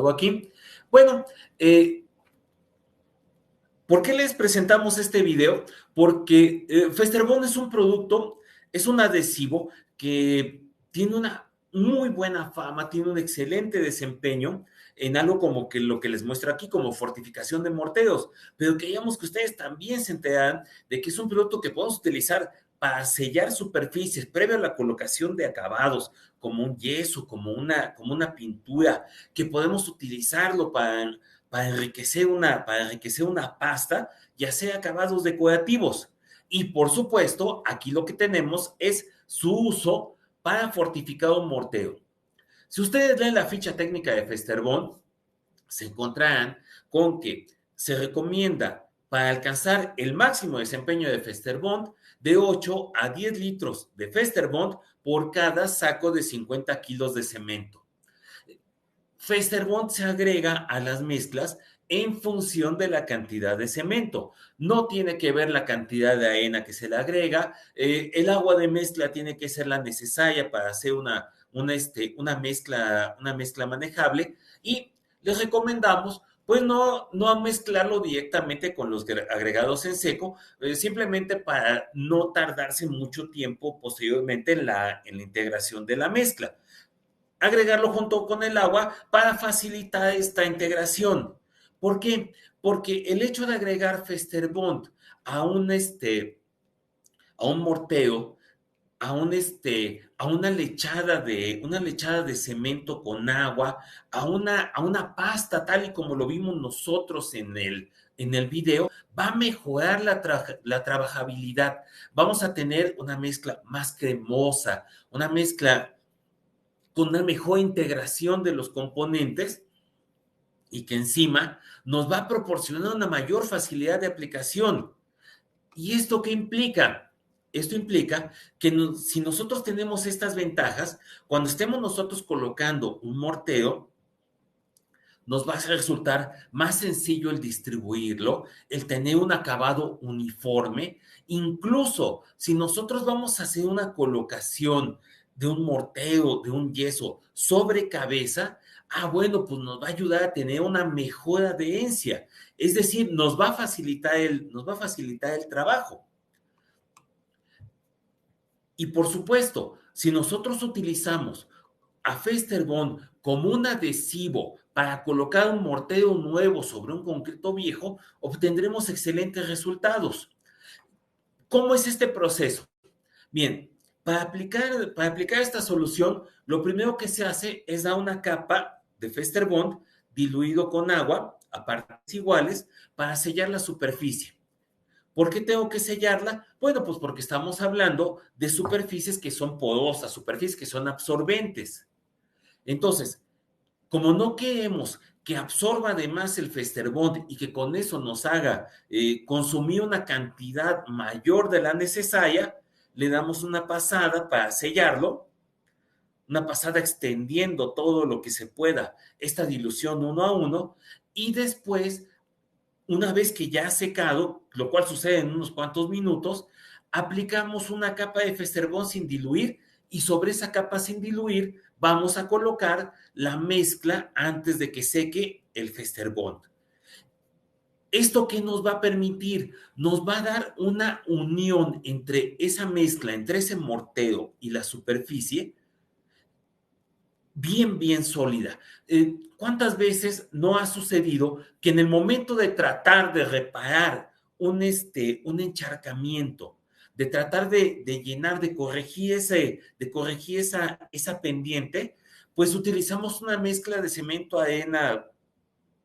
aquí. Bueno, ¿por qué les presentamos este video? Porque Festerbond es un adhesivo que tiene una muy buena fama, tiene un excelente desempeño en algo como que lo que les muestro aquí, como fortificación de morteros, pero queríamos que ustedes también se enteraran de que es un producto que podemos utilizar para sellar superficies previo a la colocación de acabados, como un yeso, como una pintura, que podemos utilizarlo para para enriquecer una pasta, ya sea acabados decorativos. Y por supuesto, aquí lo que tenemos es su uso para fortificar un mortero. Si ustedes leen la ficha técnica de Festerbond, se encontrarán con que se recomienda para alcanzar el máximo desempeño de Festerbond de 8 a 10 litros de Festerbond por cada saco de 50 kilos de cemento. Festerbond se agrega a las mezclas en función de la cantidad de cemento. No tiene que ver la cantidad de arena que se le agrega. El agua de mezcla tiene que ser la necesaria para hacer una mezcla manejable. Y les recomendamos, pues no mezclarlo directamente con los agregados en seco, simplemente para no tardarse mucho tiempo posteriormente en la integración de la mezcla. Agregarlo junto con el agua para facilitar esta integración. ¿Por qué? Porque el hecho de agregar Festerbond a un mortero, a una lechada de cemento con agua, a una pasta tal y como lo vimos nosotros en el video, va a mejorar la trabajabilidad. Vamos a tener una mezcla más cremosa, una mezcla con una mejor integración de los componentes y que encima nos va a proporcionar una mayor facilidad de aplicación. ¿Y esto qué implica? Esto implica que si nosotros tenemos estas ventajas, cuando estemos nosotros colocando un mortero, nos va a resultar más sencillo el distribuirlo, el tener un acabado uniforme. Incluso si nosotros vamos a hacer una colocación de un mortero, de un yeso sobre cabeza, bueno, pues nos va a ayudar a tener una mejor adherencia. Es decir, nos va a facilitar el trabajo. Y por supuesto, si nosotros utilizamos a Festerbond como un adhesivo para colocar un mortero nuevo sobre un concreto viejo, obtendremos excelentes resultados. ¿Cómo es este proceso? Bien, para aplicar esta solución, lo primero que se hace es dar una capa de Festerbond diluido con agua a partes iguales para sellar la superficie. ¿Por qué tengo que sellarla? Bueno, pues porque estamos hablando de superficies que son porosas, superficies que son absorbentes. Entonces, como no queremos que absorba además el Festerbond y que con eso nos haga consumir una cantidad mayor de la necesaria, le damos una pasada para sellarlo, una pasada extendiendo todo lo que se pueda esta dilución 1 a 1 y después, una vez que ya ha secado, lo cual sucede en unos cuantos minutos, aplicamos una capa de Festerbond sin diluir y sobre esa capa sin diluir vamos a colocar la mezcla antes de que seque el Festerbond. ¿Esto qué nos va a permitir? Nos va a dar una unión entre esa mezcla, entre ese mortero y la superficie, bien sólida. ¿Cuántas veces no ha sucedido que en el momento de tratar de reparar un encharcamiento, de tratar de llenar, de corregir esa pendiente, pues utilizamos una mezcla de cemento, arena,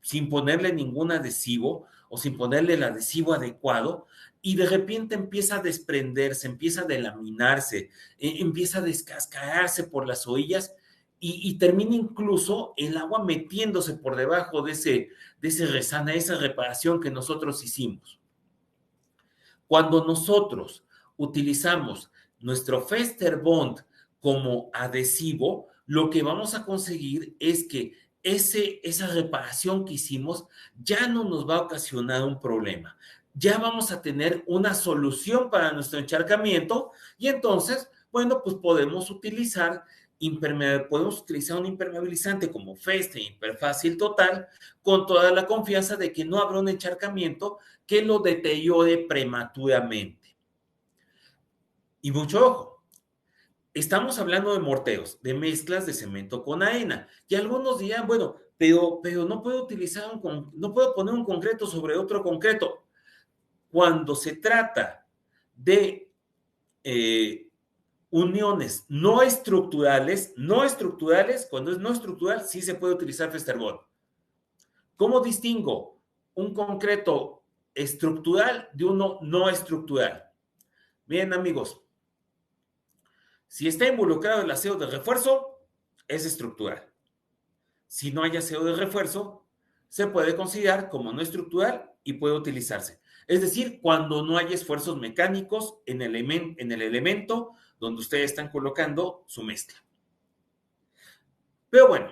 sin ponerle ningún adhesivo o sin ponerle el adhesivo adecuado, y de repente empieza a desprenderse, empieza a delaminarse, empieza a descascararse por las orillas y termina incluso el agua metiéndose por debajo de ese resana, esa reparación que nosotros hicimos. Cuando nosotros utilizamos nuestro Festerbond como adhesivo, lo que vamos a conseguir es que esa reparación que hicimos ya no nos va a ocasionar un problema. Ya vamos a tener una solución para nuestro encharcamiento y entonces, bueno, pues podemos utilizar un impermeabilizante como Feste Imperfácil Total con toda la confianza de que no habrá un encharcamiento que lo deteriore prematuramente. Y mucho ojo, estamos hablando de morteros, de mezclas de cemento con arena. Y algunos dirán, bueno, pero no puedo no puedo poner un concreto sobre otro concreto. Cuando se trata de uniones no estructurales, cuando es no estructural, sí se puede utilizar Festerbond. ¿Cómo distingo un concreto estructural de uno no estructural? Bien, amigos, si está involucrado el aseo de refuerzo, es estructural. Si no hay aseo de refuerzo, se puede considerar como no estructural y puede utilizarse. Es decir, cuando no hay esfuerzos mecánicos en el elemento donde ustedes están colocando su mezcla. Pero bueno,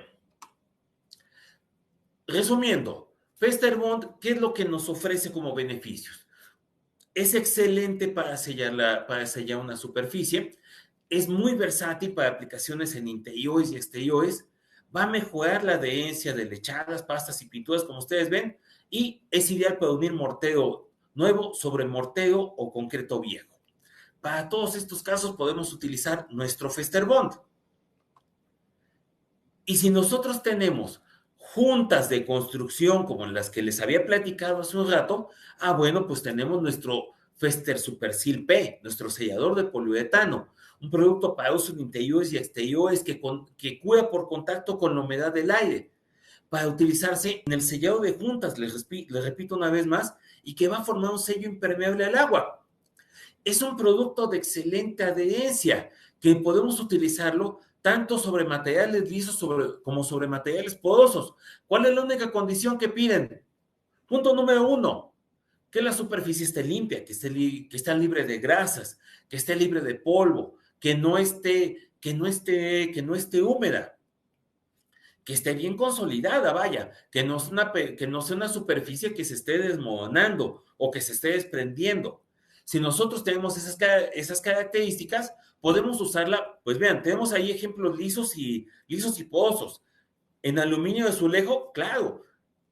resumiendo, Festerbond, ¿qué es lo que nos ofrece como beneficios? Es excelente para sellar una superficie, es muy versátil para aplicaciones en interiores y exteriores, va a mejorar la adherencia de lechadas, pastas y pinturas, como ustedes ven, y es ideal para unir mortero nuevo sobre mortero o concreto viejo. Para todos estos casos podemos utilizar nuestro Festerbond. Y si nosotros tenemos juntas de construcción como las que les había platicado hace un rato, bueno, pues tenemos nuestro Fester Supersil P, nuestro sellador de poliuretano, un producto para uso en interiores y exteriores que cura por contacto con la humedad del aire, para utilizarse en el sellado de juntas, les repito una vez más, y que va a formar un sello impermeable al agua. Es un producto de excelente adherencia, que podemos utilizarlo tanto sobre materiales lisos como sobre materiales porosos. ¿Cuál es la única condición que piden? Punto número 1, que la superficie esté limpia, que esté libre de grasas, que esté libre de polvo, que no esté húmeda, que esté bien consolidada, vaya, que no sea una superficie que se esté desmoronando o que se esté desprendiendo. Si nosotros tenemos esas características, podemos usarla, pues vean, tenemos ahí ejemplos lisos y porosos. En aluminio de azulejo, claro.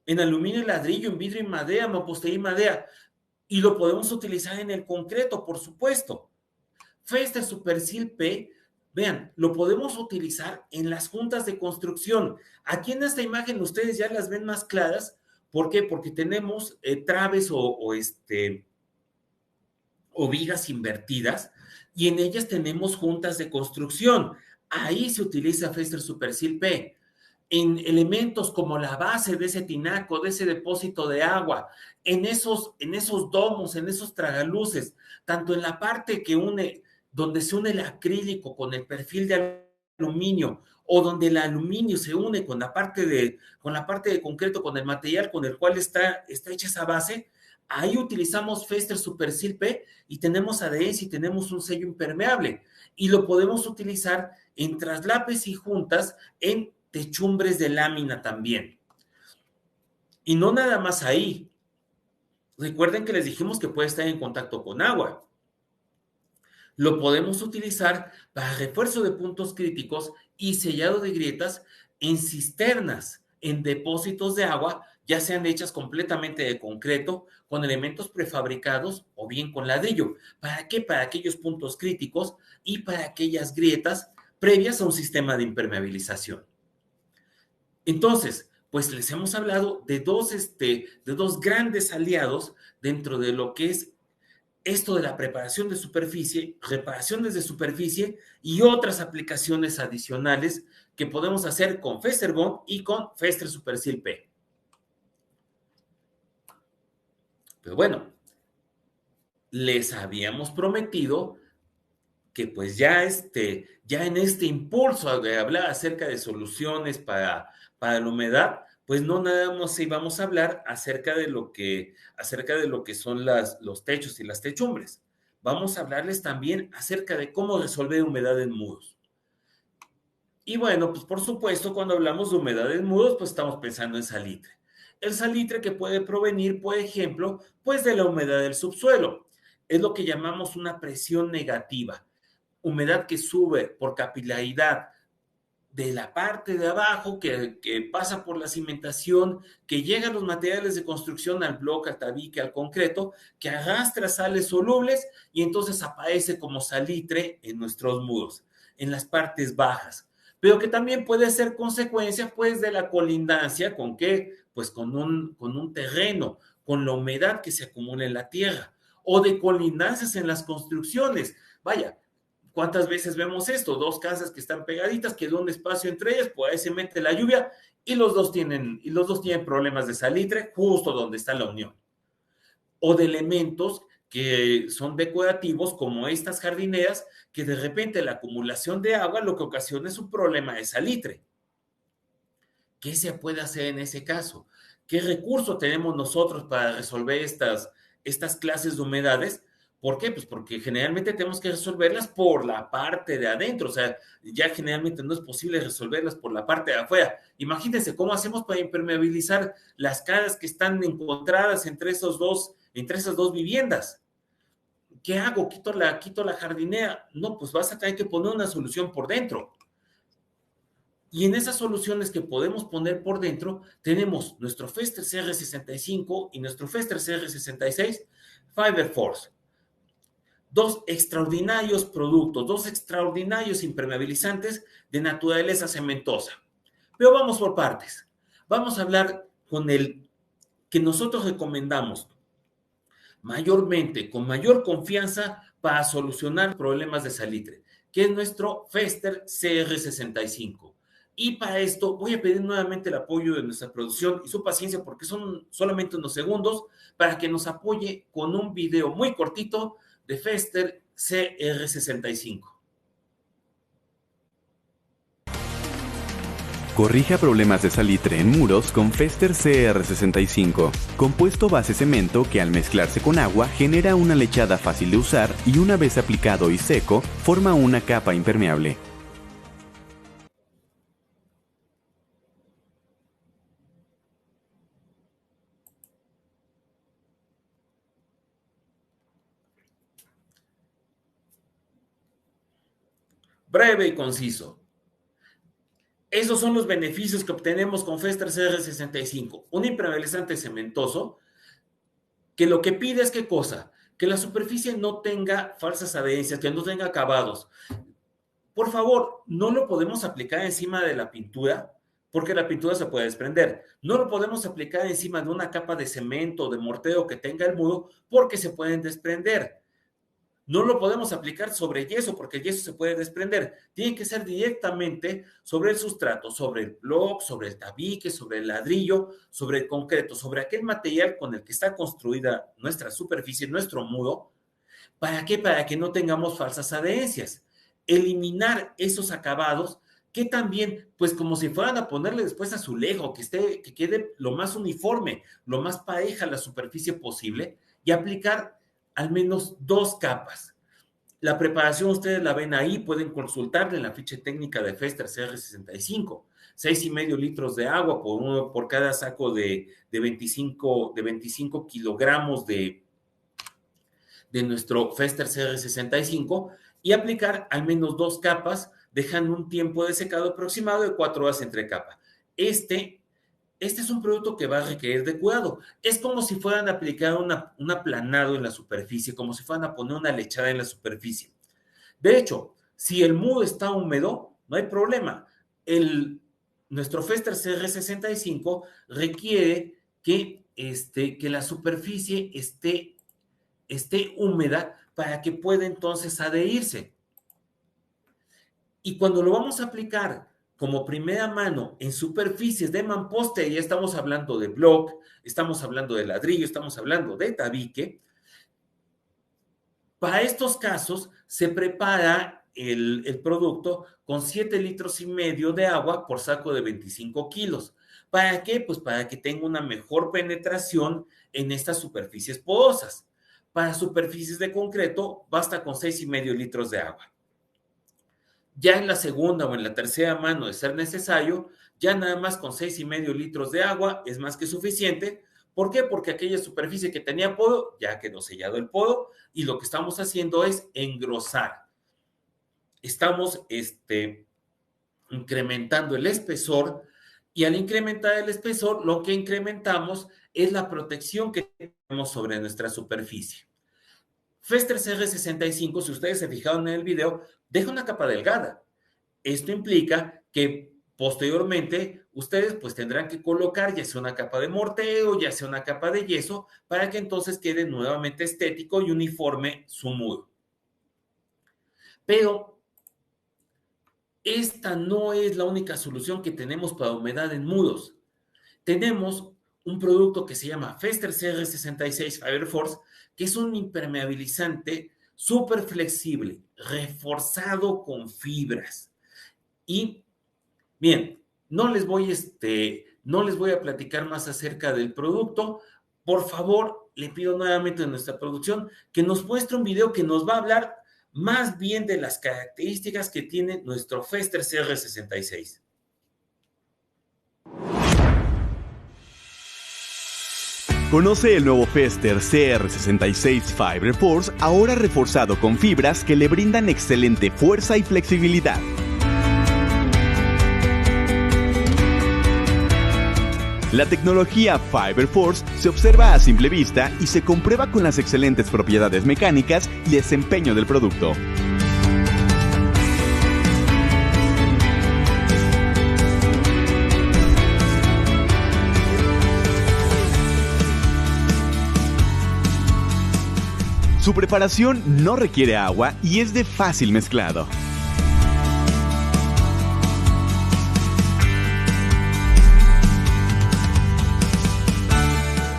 En aluminio y ladrillo, en vidrio y madera, mampostería y madera. Y lo podemos utilizar en el concreto, por supuesto. Fester Supersil P, vean, lo podemos utilizar en las juntas de construcción. Aquí en esta imagen ustedes ya las ven más claras. ¿Por qué? Porque tenemos traves o vigas invertidas y en ellas tenemos juntas de construcción. Ahí se utiliza Fester Supersil P. En elementos como la base de ese tinaco, de ese depósito de agua, en esos domos, en esos tragaluces, tanto en la parte que une, donde se une el acrílico con el perfil de aluminio, o donde el aluminio se une con la parte de concreto, con el material con el cual está hecha esa base, ahí utilizamos Fester Supersil P y tenemos adherencia y tenemos un sello impermeable. Y lo podemos utilizar en traslapes y juntas en techumbres de lámina también. Y no nada más ahí. Recuerden que les dijimos que puede estar en contacto con agua. Lo podemos utilizar para refuerzo de puntos críticos y sellado de grietas en cisternas, en depósitos de agua, ya sean hechas completamente de concreto, con elementos prefabricados o bien con ladrillo. ¿Para qué? Para aquellos puntos críticos y para aquellas grietas previas a un sistema de impermeabilización. Entonces, pues les hemos hablado de dos grandes aliados dentro de lo que es esto de la preparación de superficie, reparaciones de superficie y otras aplicaciones adicionales que podemos hacer con Festerbond y con Fester Supersil P. Pero bueno, les habíamos prometido que pues ya en este impulso de hablar acerca de soluciones para la humedad, pues no nada más íbamos a hablar acerca de lo que son los techos y las techumbres. Vamos a hablarles también acerca de cómo resolver humedad en muros. Y bueno, pues por supuesto, cuando hablamos de humedad en muros, pues estamos pensando en salitre. El salitre que puede provenir, por ejemplo, pues de la humedad del subsuelo. Es lo que llamamos una presión negativa. Humedad que sube por capilaridad de la parte de abajo, que pasa por la cimentación, que llega a los materiales de construcción, al bloque, al tabique, al concreto, que arrastra sales solubles y entonces aparece como salitre en nuestros muros, en las partes bajas. Pero que también puede ser consecuencia, pues, de la colindancia, ¿con qué? Pues con un terreno, con la humedad que se acumula en la tierra, o de colindancias en las construcciones. Vaya, ¿Cuántas veces vemos esto? Dos casas que están pegaditas, quedó un espacio entre ellas, por ahí se mete la lluvia y los dos tienen problemas de salitre justo donde está la unión. O de elementos que son decorativos como estas jardineras, que de repente la acumulación de agua lo que ocasiona es un problema de salitre. ¿Qué se puede hacer en ese caso? ¿Qué recurso tenemos nosotros para resolver estas clases de humedades? ¿Por qué? Pues porque generalmente tenemos que resolverlas por la parte de adentro, o sea, ya generalmente no es posible resolverlas por la parte de afuera. Imagínense cómo hacemos para impermeabilizar las casas que están encontradas entre esas dos viviendas. ¿Qué hago? ¿Quito la jardinera? No, pues vas a tener que poner una solución por dentro. Y en esas soluciones que podemos poner por dentro, tenemos nuestro Fester CR65 y nuestro Fester CR66 Fiber Force. Dos extraordinarios productos, dos extraordinarios impermeabilizantes de naturaleza cementosa. Pero vamos por partes. Vamos a hablar con el que nosotros recomendamos mayormente, con mayor confianza para solucionar problemas de salitre, que es nuestro Fester CR65. Y para esto voy a pedir nuevamente el apoyo de nuestra producción y su paciencia porque son solamente unos segundos para que nos apoye con un video muy cortito de Fester CR65. Corrija problemas de salitre en muros con Fester CR65, compuesto base cemento que al mezclarse con agua genera una lechada fácil de usar y una vez aplicado y seco forma una capa impermeable. Breve y conciso. Esos son los beneficios que obtenemos con Fester CR65. Un impermeabilizante cementoso que lo que pide es ¿qué cosa? Que la superficie no tenga falsas adherencias, que no tenga acabados. Por favor, no lo podemos aplicar encima de la pintura porque la pintura se puede desprender. No lo podemos aplicar encima de una capa de cemento o de mortero que tenga el muro porque se pueden desprender. No lo podemos aplicar sobre yeso porque el yeso se puede desprender. Tiene que ser directamente sobre el sustrato, sobre el block, sobre el tabique, sobre el ladrillo, sobre el concreto, sobre aquel material con el que está construida nuestra superficie, nuestro muro. ¿Para qué? Para que no tengamos falsas adherencias. Eliminar esos acabados que también, pues como si fueran a ponerle después azulejo, que quede lo más uniforme, lo más pareja a la superficie posible y aplicar al menos 2 capas. La preparación ustedes la ven ahí, pueden consultarla en la ficha técnica de Fester CR65. 6,5 litros de agua por cada saco de 25 kilogramos de nuestro Fester CR65 y aplicar al menos 2 capas, dejando un tiempo de secado aproximado de 4 horas entre capa. Este es un producto que va a requerir de cuidado. Es como si fueran a aplicar un aplanado en la superficie, como si fueran a poner una lechada en la superficie. De hecho, si el muro está húmedo, no hay problema. Nuestro Fester CR65 requiere que la superficie esté húmeda para que pueda entonces adherirse. Y cuando lo vamos a aplicar como primera mano en superficies de mampostería, ya estamos hablando de block, estamos hablando de ladrillo, estamos hablando de tabique. Para estos casos se prepara el producto con 7,5 litros de agua por saco de 25 kilos. ¿Para qué? Pues para que tenga una mejor penetración en estas superficies porosas. Para superficies de concreto basta con 6,5 litros de agua. Ya en la segunda o en la tercera mano de ser necesario, ya nada más con 6,5 litros de agua es más que suficiente. ¿Por qué? Porque aquella superficie que tenía podo ya quedó sellado el podo y lo que estamos haciendo es engrosar. Estamos incrementando el espesor y al incrementar el espesor lo que incrementamos es la protección que tenemos sobre nuestra superficie. Fester CR65, si ustedes se fijaron en el video, deja una capa delgada. Esto implica que posteriormente ustedes pues tendrán que colocar ya sea una capa de mortero, ya sea una capa de yeso, para que entonces quede nuevamente estético y uniforme su muro. Pero esta no es la única solución que tenemos para humedad en muros. Tenemos un producto que se llama Fester CR66 Fiber Force, que es un impermeabilizante súper flexible, reforzado con fibras. Y bien, no les voy a platicar más acerca del producto. Por favor, le pido nuevamente a nuestra producción que nos muestre un video que nos va a hablar más bien de las características que tiene nuestro Fester CR66. Conoce el nuevo Fester CR66 Fiber Force, ahora reforzado con fibras que le brindan excelente fuerza y flexibilidad. La tecnología Fiber Force se observa a simple vista y se comprueba con las excelentes propiedades mecánicas y desempeño del producto. Su preparación no requiere agua y es de fácil mezclado.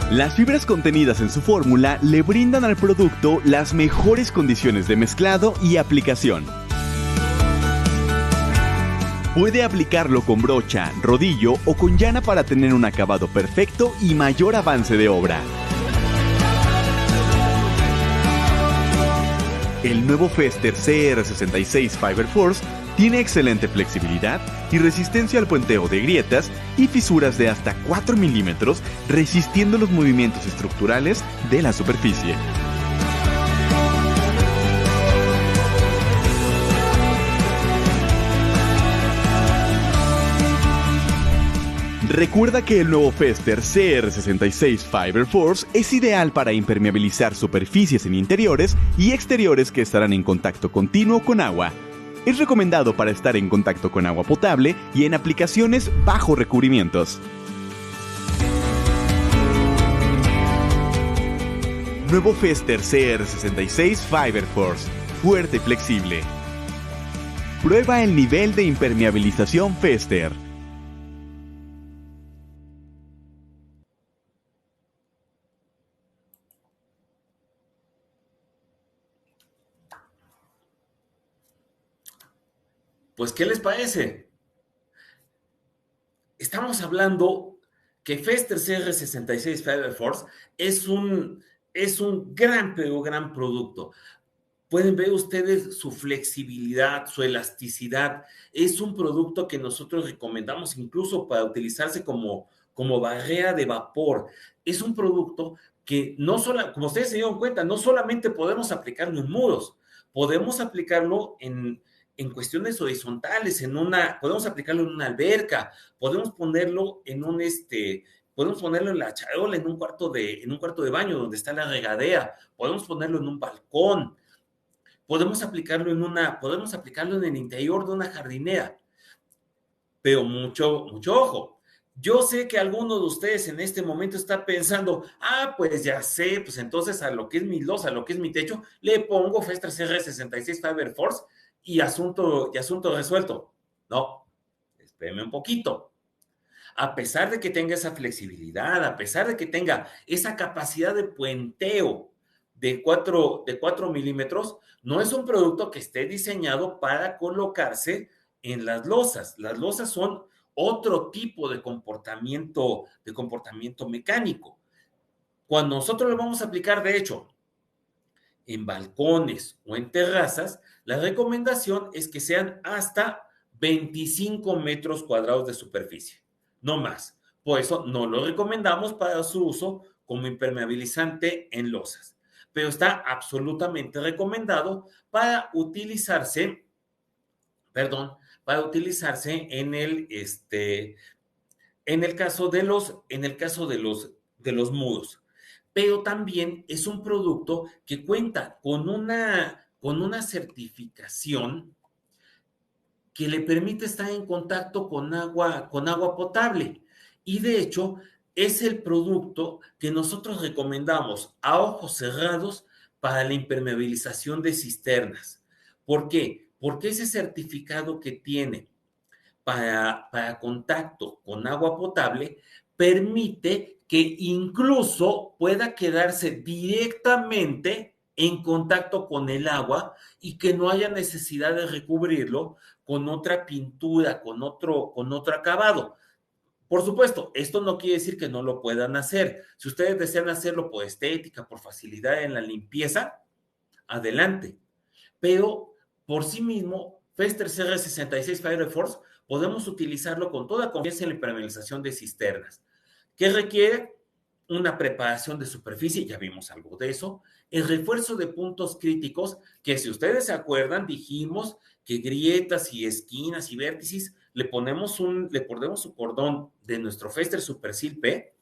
Las fibras contenidas en su fórmula le brindan al producto las mejores condiciones de mezclado y aplicación. Puede aplicarlo con brocha, rodillo o con llana para tener un acabado perfecto y mayor avance de obra. El nuevo Fester CR66 Fiber Force tiene excelente flexibilidad y resistencia al puenteo de grietas y fisuras de hasta 4 milímetros, resistiendo los movimientos estructurales de la superficie. Recuerda que el nuevo Fester CR66 Fiber Force es ideal para impermeabilizar superficies en interiores y exteriores que estarán en contacto continuo con agua. Es recomendado para estar en contacto con agua potable y en aplicaciones bajo recubrimientos. Nuevo Fester CR66 Fiber Force, fuerte y flexible. Prueba el nivel de impermeabilización Fester. Pues, ¿qué les parece? Estamos hablando que Fester CR66 Fiber Force es un gran, pero gran producto. Pueden ver ustedes su flexibilidad, su elasticidad. Es un producto que nosotros recomendamos incluso para utilizarse como barrera de vapor. Es un producto que como ustedes se dieron cuenta, no solamente podemos aplicarlo en muros, podemos aplicarlo en cuestiones horizontales, podemos aplicarlo en una alberca, podemos ponerlo podemos ponerlo en la charola, en un cuarto de baño donde está la regadera, podemos ponerlo en un balcón, podemos aplicarlo en el interior de una jardinera. Pero mucho, mucho ojo. Yo sé que alguno de ustedes en este momento está pensando, pues ya sé, pues entonces a lo que es mi losa, a lo que es mi techo, le pongo Fester CR66 Fiber Force y asunto resuelto. No, espéreme un poquito. A pesar de que tenga esa flexibilidad, a pesar de que tenga esa capacidad de puenteo de 4 milímetros, no es un producto que esté diseñado para colocarse en las losas. Las losas son otro tipo de comportamiento mecánico. Cuando nosotros lo vamos a aplicar, de hecho, en balcones o en terrazas, la recomendación es que sean hasta 25 metros cuadrados de superficie, no más. Por eso no lo recomendamos para su uso como impermeabilizante en losas, pero está absolutamente recomendado para utilizarse en el caso de los muros. Pero también es un producto que cuenta con una certificación que le permite estar en contacto con agua potable. Y de hecho, es el producto que nosotros recomendamos a ojos cerrados para la impermeabilización de cisternas. ¿Por qué? Porque ese certificado que tiene para contacto con agua potable permite que incluso pueda quedarse directamente en contacto con el agua y que no haya necesidad de recubrirlo con otra pintura, con otro acabado. Por supuesto, esto no quiere decir que no lo puedan hacer. Si ustedes desean hacerlo por estética, por facilidad en la limpieza, adelante. Pero por sí mismo, Fester CR66 Fire Force podemos utilizarlo con toda confianza en la impermeabilización de cisternas. ¿Qué requiere? Una preparación de superficie, ya vimos algo de eso, el refuerzo de puntos críticos, que si ustedes se acuerdan, dijimos que grietas y esquinas y vértices le ponemos un cordón de nuestro Fester Supersil P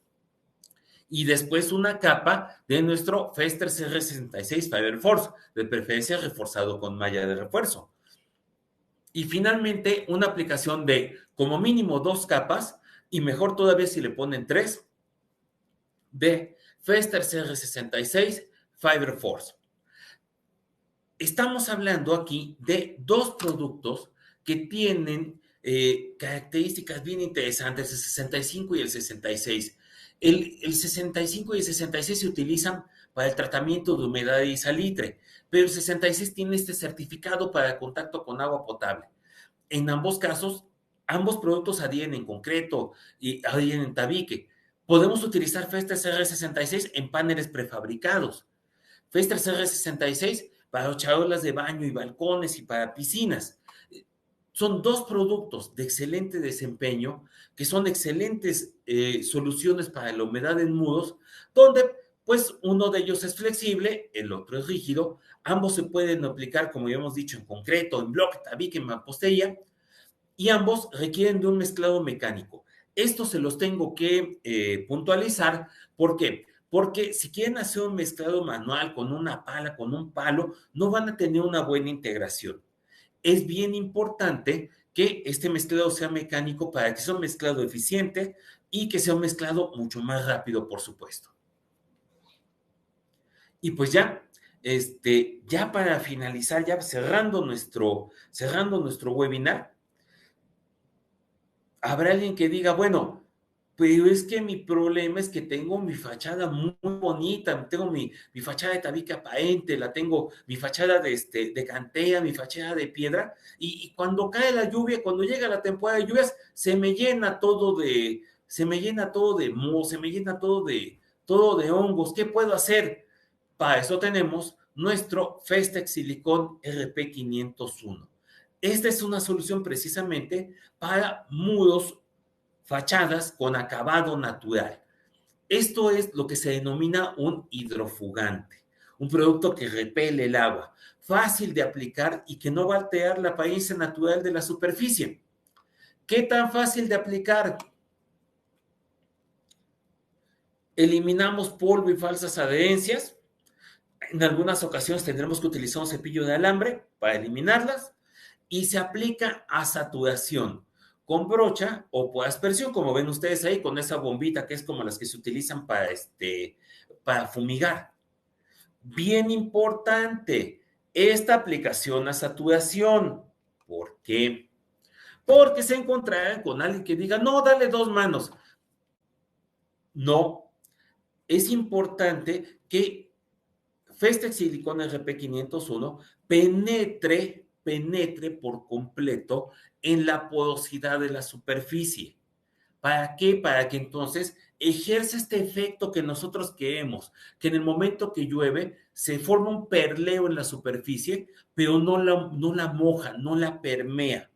y después una capa de nuestro Fester CR66 Fiber Force, de preferencia reforzado con malla de refuerzo. Y finalmente una aplicación de como mínimo 2 capas y mejor todavía si le ponen 3 de Fester CR66 Fiber Force. Estamos hablando aquí de 2 productos que tienen características bien interesantes, el 65 y el 66. El 65 y el 66 se utilizan para el tratamiento de humedad y salitre, pero el 66 tiene este certificado para el contacto con agua potable. En ambos casos, ambos productos adhieren en concreto y adhieren en tabique. Podemos utilizar Fester CR66 en paneles prefabricados. Fester CR66 para charolas de baño y balcones y para piscinas. Son 2 productos de excelente desempeño, que son excelentes soluciones para la humedad en muros, donde pues uno de ellos es flexible, el otro es rígido, ambos se pueden aplicar, como ya hemos dicho, en concreto, en bloque, tabique, en mampostería, y ambos requieren de un mezclado mecánico. Esto se los tengo que puntualizar, ¿por qué? Porque si quieren hacer un mezclado manual con una pala, con un palo, no van a tener una buena integración. Es bien importante que este mezclado sea mecánico para que sea un mezclado eficiente y que sea un mezclado mucho más rápido, por supuesto. Y pues ya, ya para finalizar, ya cerrando nuestro webinar, habrá alguien que diga, bueno, pero es que mi problema es que tengo mi fachada muy bonita, tengo mi fachada de tabique aparente, la tengo, mi fachada de cantea, mi fachada de piedra, y cuando cae la lluvia, cuando llega la temporada de lluvias, se me llena todo de moho, se me llena todo de hongos. ¿Qué puedo hacer? Para eso tenemos nuestro Festex Silicón RP501. Esta es una solución precisamente para muros, fachadas con acabado natural. Esto es lo que se denomina un hidrofugante, un producto que repele el agua, fácil de aplicar y que no va a alterar la apariencia natural de la superficie. ¿Qué tan fácil de aplicar? Eliminamos polvo y falsas adherencias. En algunas ocasiones tendremos que utilizar un cepillo de alambre para eliminarlas y se aplica a saturación con brocha o por aspersión, como ven ustedes ahí, con esa bombita que es como las que se utilizan para fumigar. Bien importante, esta aplicación a saturación. ¿Por qué? Porque se encontrarán con alguien que diga, no, dale 2 manos. No, es importante que Festex Silicón RP501 penetre por completo en la porosidad de la superficie. ¿Para qué? Para que entonces ejerza este efecto que nosotros queremos, que en el momento que llueve se forma un perleo en la superficie, pero no la moja, no la permea.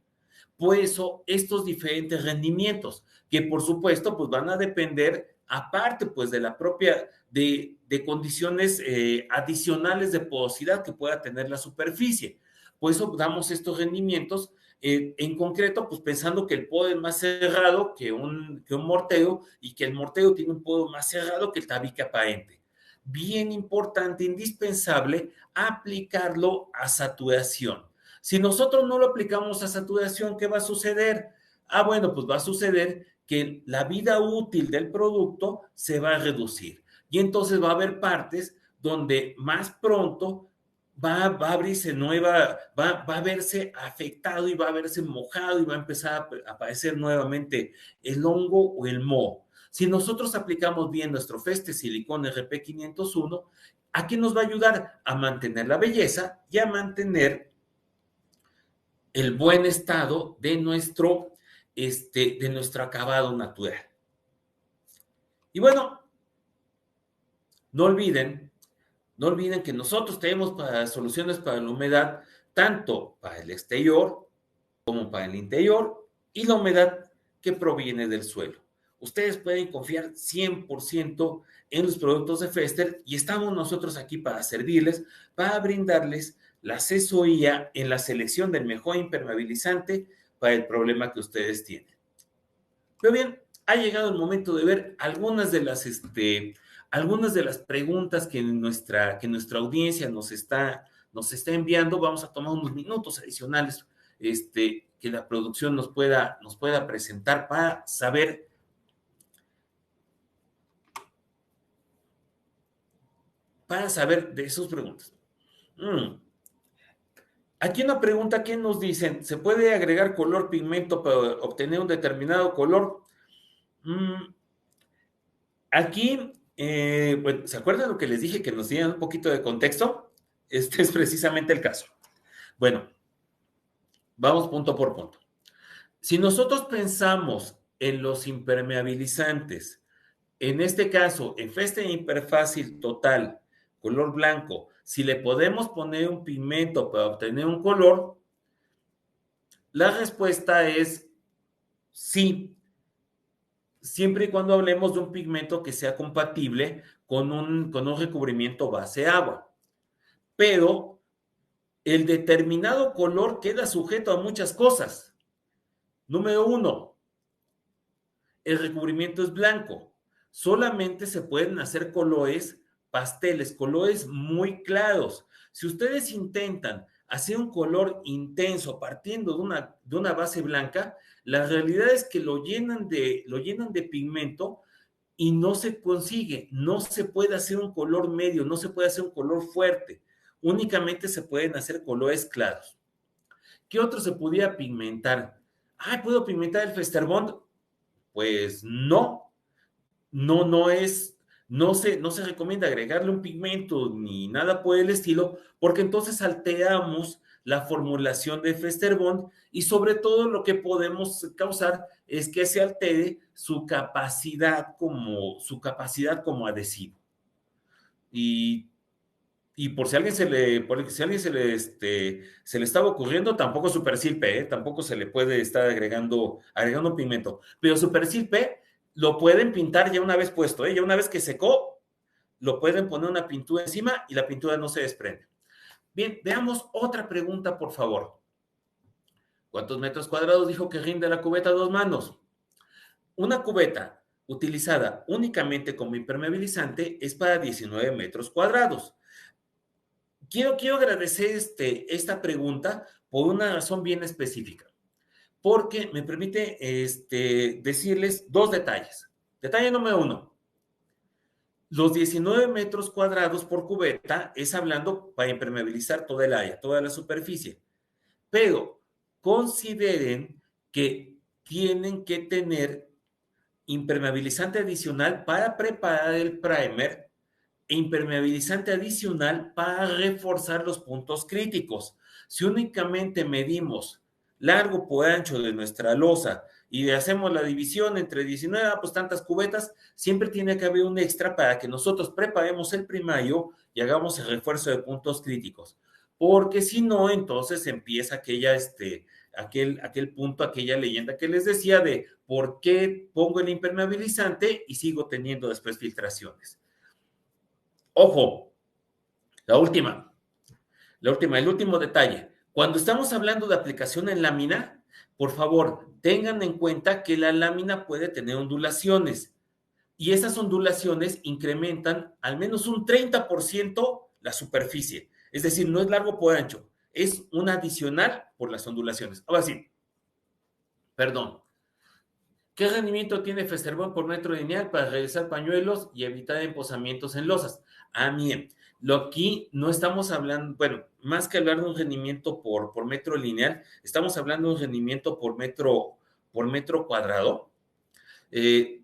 Por eso estos diferentes rendimientos, que por supuesto pues van a depender aparte pues de la propia, de condiciones adicionales de porosidad que pueda tener la superficie. Por eso damos estos rendimientos en concreto, pues pensando que el podo es más cerrado que un mortero y que el mortero tiene un podo más cerrado que el tabique aparente. Bien importante, indispensable, aplicarlo a saturación. Si nosotros no lo aplicamos a saturación, ¿qué va a suceder? Bueno, pues va a suceder que la vida útil del producto se va a reducir. Y entonces va a haber partes donde más pronto va a abrirse nueva, va a verse afectado y va a verse mojado y va a empezar a aparecer nuevamente el hongo o el moho. Si nosotros aplicamos bien nuestro Feste Silicón RP501, ¿a qué nos va a ayudar? A mantener la belleza y a mantener el buen estado de nuestro acabado natural. Y bueno, no olviden No olviden que nosotros tenemos soluciones para la humedad, tanto para el exterior como para el interior y la humedad que proviene del suelo. Ustedes pueden confiar 100% en los productos de Fester y estamos nosotros aquí para servirles, para brindarles la asesoría en la selección del mejor impermeabilizante para el problema que ustedes tienen. Pero bien, ha llegado el momento de ver algunas de las preguntas que nuestra audiencia nos está enviando. Vamos a tomar unos minutos adicionales que la producción nos pueda presentar para saber de sus preguntas. Aquí una pregunta que nos dicen, ¿se puede agregar color pigmento para obtener un determinado color? Aquí, bueno, ¿se acuerdan lo que les dije que nos dieran un poquito de contexto? Este es precisamente el caso. Bueno, vamos punto por punto. Si nosotros pensamos en los impermeabilizantes, en este caso, en Feste Imperfácil Total, color blanco, si le podemos poner un pigmento para obtener un color, la respuesta es sí, siempre y cuando hablemos de un pigmento que sea compatible con un recubrimiento base agua. Pero el determinado color queda sujeto a muchas cosas. Número 1, el recubrimiento es blanco. Solamente se pueden hacer colores pasteles, colores muy claros. Si ustedes intentan hacer un color intenso partiendo de una base blanca, la realidad es que lo llenan de pigmento y no se consigue, no se puede hacer un color medio, no se puede hacer un color fuerte, únicamente se pueden hacer colores claros. ¿Qué otro se podía pigmentar? ¿Puedo pigmentar el Festerbond? Pues no, no se recomienda agregarle un pigmento ni nada por el estilo, porque entonces alteramos la formulación de Festerbond y sobre todo lo que podemos causar es que se altere su capacidad como adhesivo. Y por si a alguien se le estaba ocurriendo, tampoco Supersil P, tampoco se le puede estar agregando un pigmento. Pero Supersil P lo pueden pintar ya una vez puesto, ya una vez que secó, lo pueden poner una pintura encima y la pintura no se desprende. Bien, veamos otra pregunta, por favor. ¿Cuántos metros cuadrados dijo que rinde la cubeta a 2 manos? Una cubeta utilizada únicamente como impermeabilizante es para 19 metros cuadrados. Quiero agradecer esta pregunta por una razón bien específica, porque me permite decirles 2 detalles. Detalle número 1. Los 19 metros cuadrados por cubeta es hablando para impermeabilizar toda el área, toda la superficie. Pero consideren que tienen que tener impermeabilizante adicional para preparar el primer e impermeabilizante adicional para reforzar los puntos críticos. Si únicamente medimos largo por ancho de nuestra losa y hacemos la división entre 19, pues tantas cubetas, siempre tiene que haber un extra para que nosotros preparemos el primario y hagamos el refuerzo de puntos críticos. Porque si no, entonces empieza aquel punto, aquella leyenda que les decía de por qué pongo el impermeabilizante y sigo teniendo después filtraciones. Ojo, el último detalle. Cuando estamos hablando de aplicación en lámina, por favor, tengan en cuenta que la lámina puede tener ondulaciones y esas ondulaciones incrementan al menos un 30% la superficie. Es decir, no es largo por ancho, es un adicional por las ondulaciones. Ahora sí, perdón. ¿Qué rendimiento tiene Festerbond por metro lineal para realizar pañuelos y evitar emposamientos en losas? Bien. Lo aquí no estamos hablando, bueno, más que hablar de un rendimiento por metro lineal, estamos hablando de un rendimiento por metro cuadrado. Eh,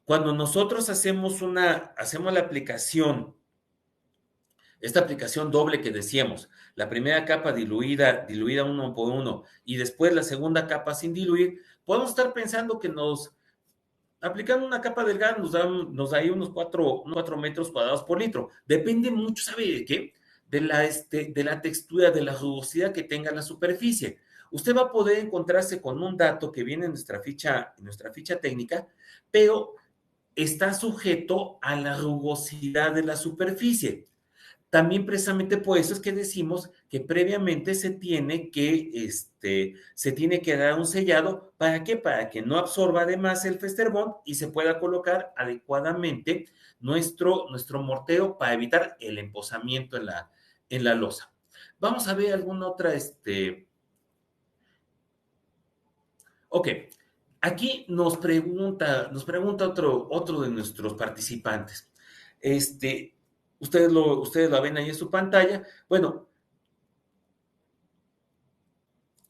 Cuando nosotros hacemos la aplicación, esta aplicación doble que decíamos, la primera capa diluida uno por uno, y después la segunda capa sin diluir, podemos estar pensando que aplicando una capa delgada nos da ahí unos 4 metros cuadrados por litro. Depende mucho, ¿sabe de qué? De la textura, de la rugosidad que tenga la superficie. Usted va a poder encontrarse con un dato que viene en nuestra ficha técnica, pero está sujeto a la rugosidad de la superficie. También precisamente por eso es que decimos que previamente se tiene que dar un sellado. ¿Para qué? Para que no absorba además el Festerbond y se pueda colocar adecuadamente nuestro mortero para evitar el emposamiento en la losa. Vamos a ver alguna otra, ok. Aquí nos pregunta otro de nuestros participantes. Este, ustedes lo ven ahí en su pantalla. Bueno,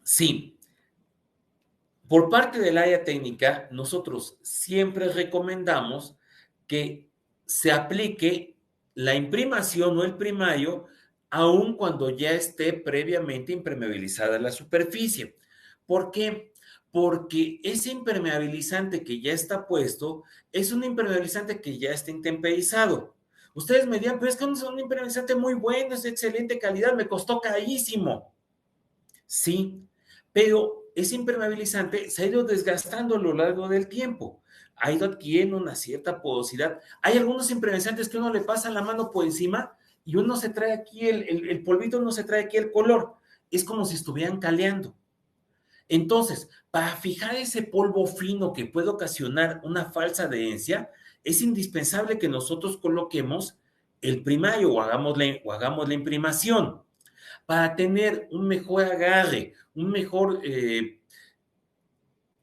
sí, por parte del área técnica, nosotros siempre recomendamos que se aplique la imprimación o el primario, aun cuando ya esté previamente impermeabilizada la superficie. ¿Por qué? Porque ese impermeabilizante que ya está puesto es un impermeabilizante que ya está intemperizado. Ustedes me dirán, pero es que es un impermeabilizante muy bueno, es de excelente calidad, me costó carísimo. Sí, pero ese impermeabilizante se ha ido desgastando a lo largo del tiempo, ha ido adquiriendo una cierta porosidad. Hay algunos impermeabilizantes que uno le pasa la mano por encima y uno se trae aquí el polvito, uno se trae aquí el color. Es como si estuvieran caleando. Entonces, para fijar ese polvo fino que puede ocasionar una falsa adherencia, es indispensable que nosotros coloquemos el primario o hagamos la imprimación para tener un mejor agarre, un mejor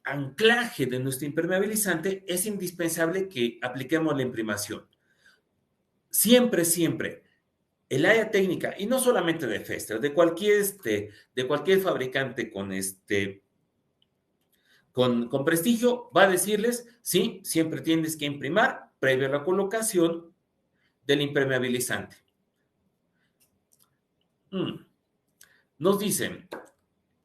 anclaje de nuestro impermeabilizante. Es indispensable que apliquemos la imprimación. Siempre, siempre, el área técnica, y no solamente de Fester, de cualquier fabricante con prestigio, va a decirles, sí, siempre tienes que imprimar previo a la colocación del impermeabilizante. Nos dicen,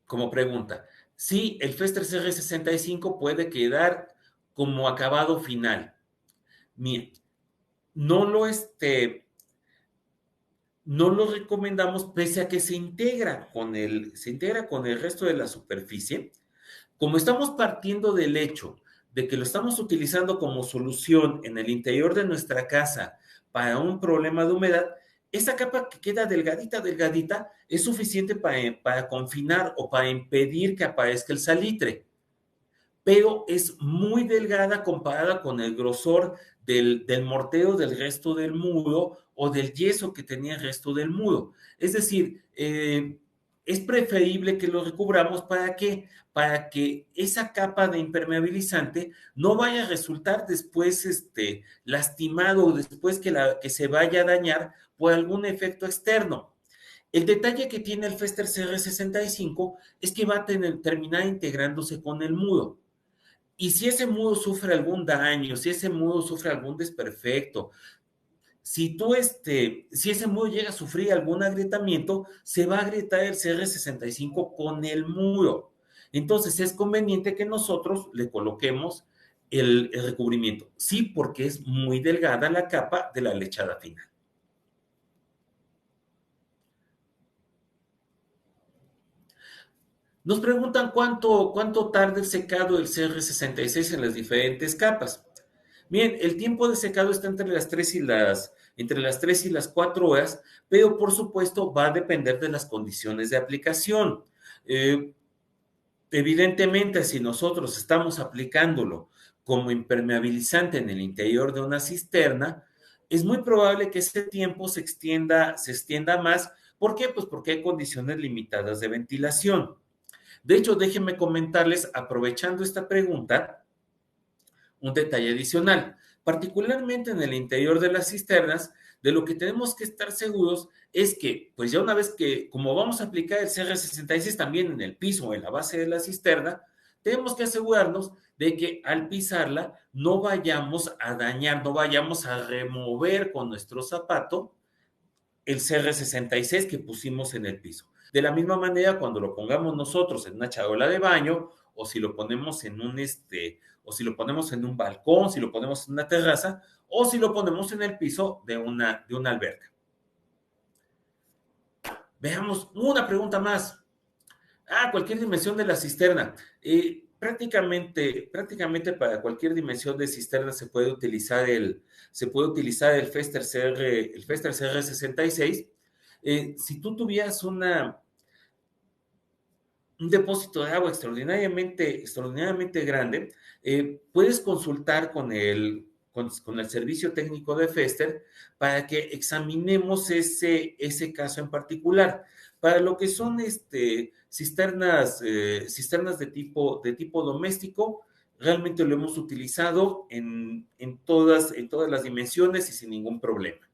como pregunta, si el Fester CR65 puede quedar como acabado final. Mira, no lo recomendamos pese a que se integra con el resto de la superficie. Como estamos partiendo del hecho de que lo estamos utilizando como solución en el interior de nuestra casa para un problema de humedad, esa capa que queda delgadita, delgadita, es suficiente para confinar o para impedir que aparezca el salitre, pero es muy delgada comparada con el grosor del mortero del resto del muro o del yeso que tenía el resto del muro. Es decir, es preferible que lo recubramos para que esa capa de impermeabilizante no vaya a resultar después lastimado o después que se vaya a dañar por algún efecto externo. El detalle que tiene el Fester CR65 es que va a terminar integrándose con el muro. Y si ese muro sufre algún daño, si ese muro sufre algún desperfecto, si ese muro llega a sufrir algún agrietamiento, se va a agrietar el CR65 con el muro. Entonces es conveniente que nosotros le coloquemos el recubrimiento. Sí, porque es muy delgada la capa de la lechada fina. Nos preguntan cuánto tarda el secado del CR66 en las diferentes capas. Bien, el tiempo de secado está entre las 3 y las 4 horas, pero por supuesto va a depender de las condiciones de aplicación. Evidentemente, si nosotros estamos aplicándolo como impermeabilizante en el interior de una cisterna, es muy probable que ese tiempo se extienda más. ¿Por qué? Pues porque hay condiciones limitadas de ventilación. De hecho, déjenme comentarles, aprovechando esta pregunta, un detalle adicional. Particularmente en el interior de las cisternas, De lo que tenemos que estar seguros es que, pues ya una vez que, como vamos a aplicar el CR66 también en el piso o en la base de la cisterna, tenemos que asegurarnos de que al pisarla no vayamos a dañar, no vayamos a remover con nuestro zapato el CR66 que pusimos en el piso. De la misma manera, cuando lo pongamos nosotros en una charola de baño, o si lo ponemos en o si lo ponemos en un balcón, si lo ponemos en una terraza, o si lo ponemos en el piso de una alberca. Veamos una pregunta más. Cualquier dimensión de la cisterna. Prácticamente para cualquier dimensión de cisterna se puede utilizar el Fester CR66. Si tú tuvieras un depósito de agua extraordinariamente grande, puedes consultar con el servicio técnico de Fester para que examinemos ese caso en particular. Para lo que son cisternas de tipo doméstico, realmente lo hemos utilizado en todas las dimensiones y sin ningún problema.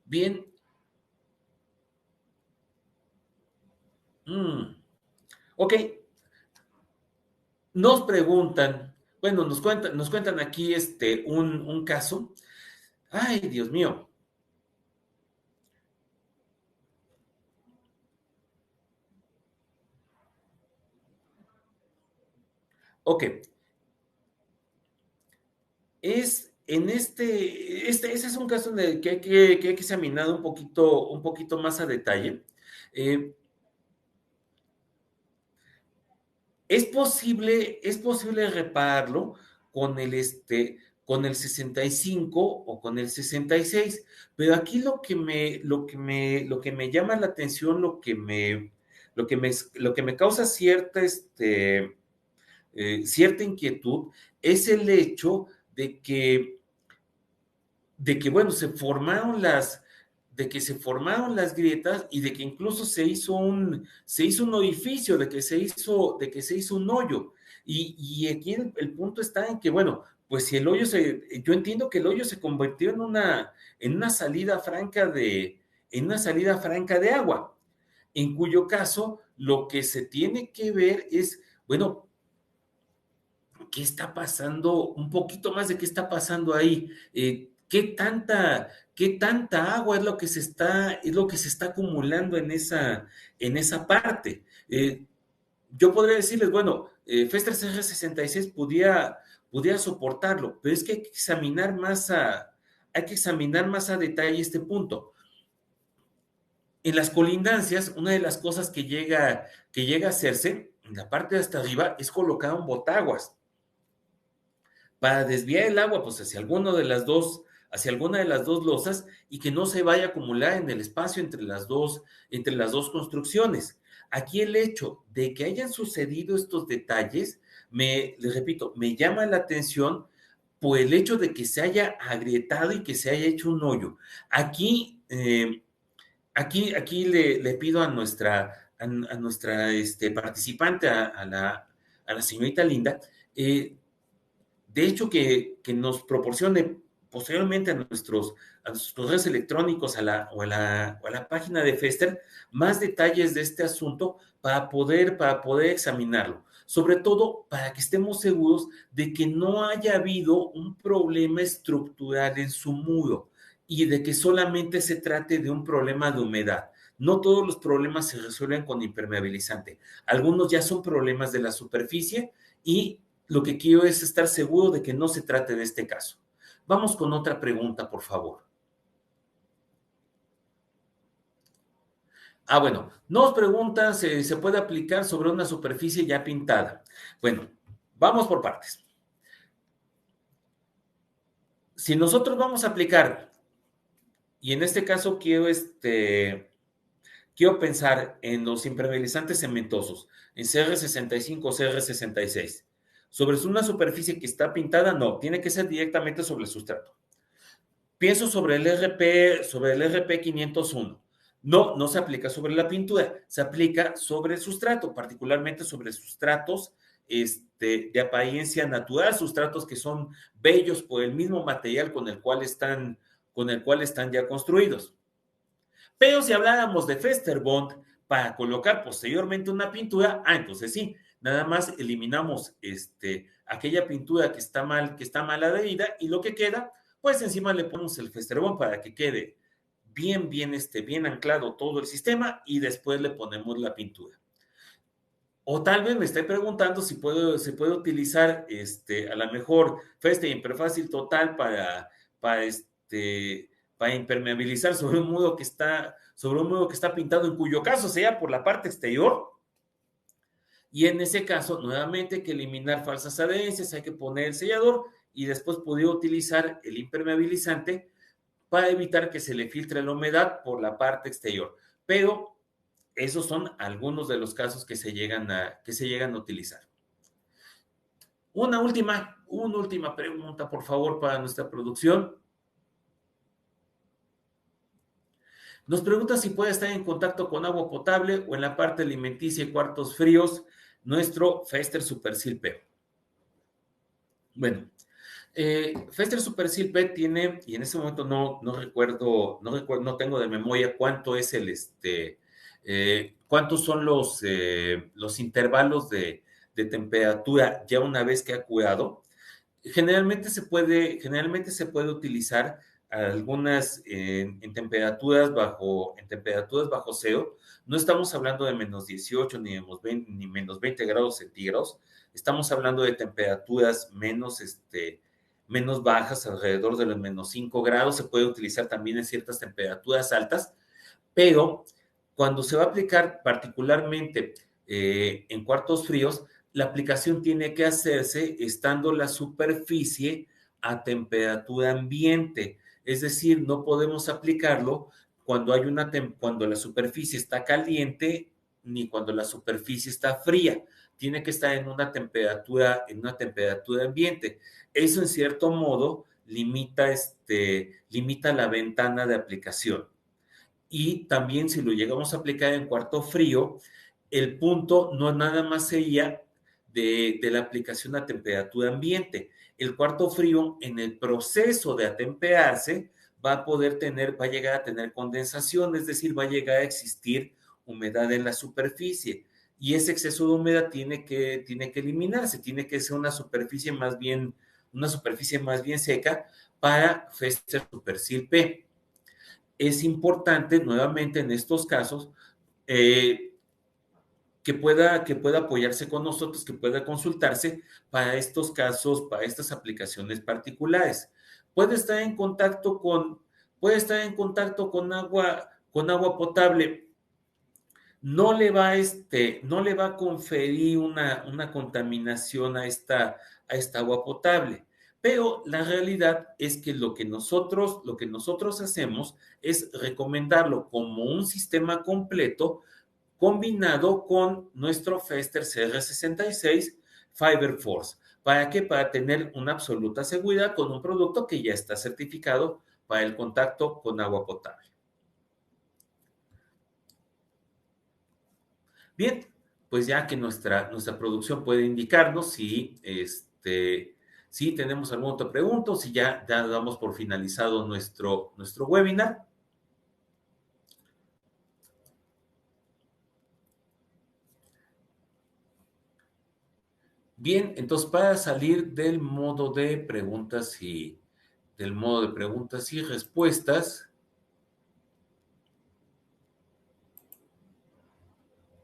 Bien. Ok. Nos preguntan, bueno, nos cuentan aquí un caso. Ay, Dios mío. Ok. Ese es un caso en el que hay que examinar un poquito más a detalle. Es posible repararlo con el 65 o con el 66, pero aquí lo que me llama la atención, lo que me causa cierta inquietud es el hecho de que bueno, se formaron las grietas y de que incluso se hizo un orificio, de que se hizo un hoyo. Y aquí el punto está en que, bueno, pues si el hoyo yo entiendo que el hoyo se convirtió en una salida franca de agua, en cuyo caso lo que se tiene que ver es, bueno, ¿qué está pasando? Un poquito más de qué está pasando ahí. ¿Qué tanta agua es lo que se está acumulando en esa parte? Yo podría decirles, bueno, Fester CR66 pudiera soportarlo, pero es que hay que examinar más a detalle este punto. En las colindancias, una de las cosas que llega a hacerse en la parte de hasta arriba es colocar un botaguas para desviar el agua pues hacia alguna de las dos losas y que no se vaya a acumular en el espacio entre las dos construcciones. Aquí el hecho de que hayan sucedido estos detalles, les repito, me llama la atención por el hecho de que se haya agrietado y que se haya hecho un hoyo. Aquí le pido a nuestra participante, a la señorita Linda, de hecho, que nos proporcione posteriormente a nuestros correos electrónicos o a la página de Fester más detalles de este asunto para poder examinarlo. Sobre todo para que estemos seguros de que no haya habido un problema estructural en su muro y de que solamente se trate de un problema de humedad. No todos los problemas se resuelven con impermeabilizante. Algunos ya son problemas de la superficie y lo que quiero es estar seguro de que no se trate de este caso. Vamos con otra pregunta, por favor. Bueno, nos preguntan si se puede aplicar sobre una superficie ya pintada. Bueno, vamos por partes. Si nosotros vamos a aplicar, y en este caso quiero pensar en los impermeabilizantes cementosos, en CR65 o CR66. Sobre una superficie que está pintada, no, tiene que ser directamente sobre el sustrato. Pienso sobre el RP 501. No se aplica sobre la pintura, se aplica sobre el sustrato, particularmente sobre sustratos de apariencia natural, sustratos que son bellos por el mismo material con el cual están ya construidos. Pero si habláramos de Festerbond para colocar posteriormente una pintura, entonces sí, nada más eliminamos aquella pintura que está mal adherida, y lo que queda, pues encima le ponemos el Festerbond para que quede bien anclado todo el sistema, y después le ponemos la pintura. O tal vez me esté preguntando si se puede utilizar a lo mejor Feste Imperfácil Total para impermeabilizar sobre un muro que está pintado, en cuyo caso sea por la parte exterior. Y en ese caso, nuevamente hay que eliminar falsas adherencias, hay que poner el sellador y después poder utilizar el impermeabilizante para evitar que se le filtre la humedad por la parte exterior. Pero esos son algunos de los casos que se llegan a utilizar. Una última pregunta, por favor, para nuestra producción. Nos pregunta si puede estar en contacto con agua potable o en la parte alimenticia y cuartos fríos nuestro Fester Supersil P. Bueno, Fester Supersil P tiene, y en ese momento no recuerdo, no tengo de memoria cuánto es cuántos son los intervalos de temperatura ya una vez que ha curado. Generalmente se puede utilizar algunas en temperaturas bajo cero. No estamos hablando de menos 18 ni menos 20 grados centígrados. Estamos hablando de temperaturas menos bajas, alrededor de los menos 5 grados. Se puede utilizar también en ciertas temperaturas altas, pero cuando se va a aplicar particularmente en cuartos fríos, la aplicación tiene que hacerse estando la superficie a temperatura ambiente. Es decir, no podemos aplicarlo cuando la superficie está caliente ni cuando la superficie está fría. Tiene que estar en una temperatura ambiente. Eso, en cierto modo, limita la ventana de aplicación. Y también, si lo llegamos a aplicar en cuarto frío, el punto no nada más sería de la aplicación a temperatura ambiente. El cuarto frío, en el proceso de atemperarse, va a llegar a tener condensación, es decir, va a llegar a existir humedad en la superficie. Y ese exceso de humedad tiene que eliminarse, tiene que ser una superficie más bien seca para Fester Supersil P. Es importante, nuevamente, en estos casos, que pueda apoyarse con nosotros, que pueda consultarse para estos casos, para estas aplicaciones particulares. Puede estar en contacto con agua potable. No le va a conferir una contaminación a esta agua potable. Pero la realidad es que lo que nosotros hacemos es recomendarlo como un sistema completo combinado con nuestro Fester CR66 Fiber Force. ¿Para qué? Para tener una absoluta seguridad con un producto que ya está certificado para el contacto con agua potable. Bien, pues ya que nuestra producción puede indicarnos si tenemos alguna otra pregunta o si ya damos por finalizado nuestro webinar. Bien, entonces para salir del modo de preguntas y respuestas.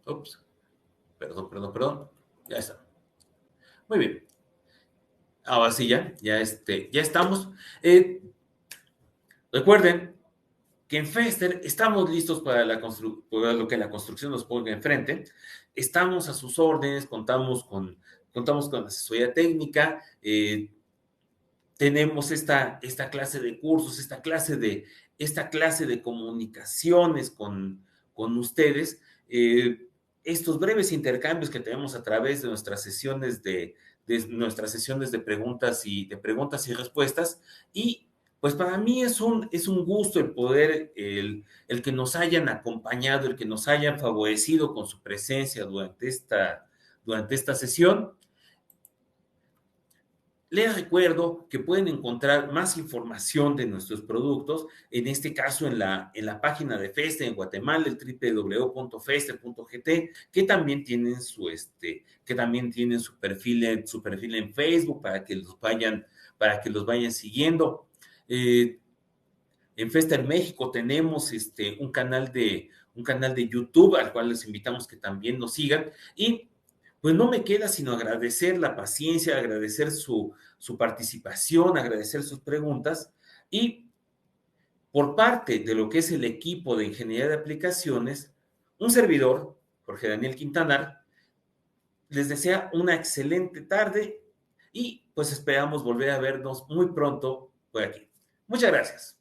Ups, perdón. Ya está. Muy bien. Ahora sí, ya estamos. Recuerden que en Fester estamos listos para lo que la construcción nos ponga enfrente. Estamos a sus órdenes, contamos con asesoría técnica, tenemos esta clase de cursos, esta clase de comunicaciones con ustedes, estos breves intercambios que tenemos a través de nuestras sesiones de preguntas y respuestas. Y pues para mí es un gusto el poder, el que nos hayan acompañado, el que nos hayan favorecido con su presencia durante esta sesión. Les recuerdo que pueden encontrar más información de nuestros productos, en este caso en la página de Fester en Guatemala, el www.fester.gt, que también tienen su perfil en Facebook para que los vayan siguiendo. En Fester México tenemos un canal de YouTube al cual les invitamos que también nos sigan. Y pues no me queda sino agradecer la paciencia, agradecer su participación, agradecer sus preguntas. Y por parte de lo que es el equipo de ingeniería de aplicaciones, un servidor, Jorge Daniel Quintanar, les desea una excelente tarde y pues esperamos volver a vernos muy pronto por aquí. Muchas gracias.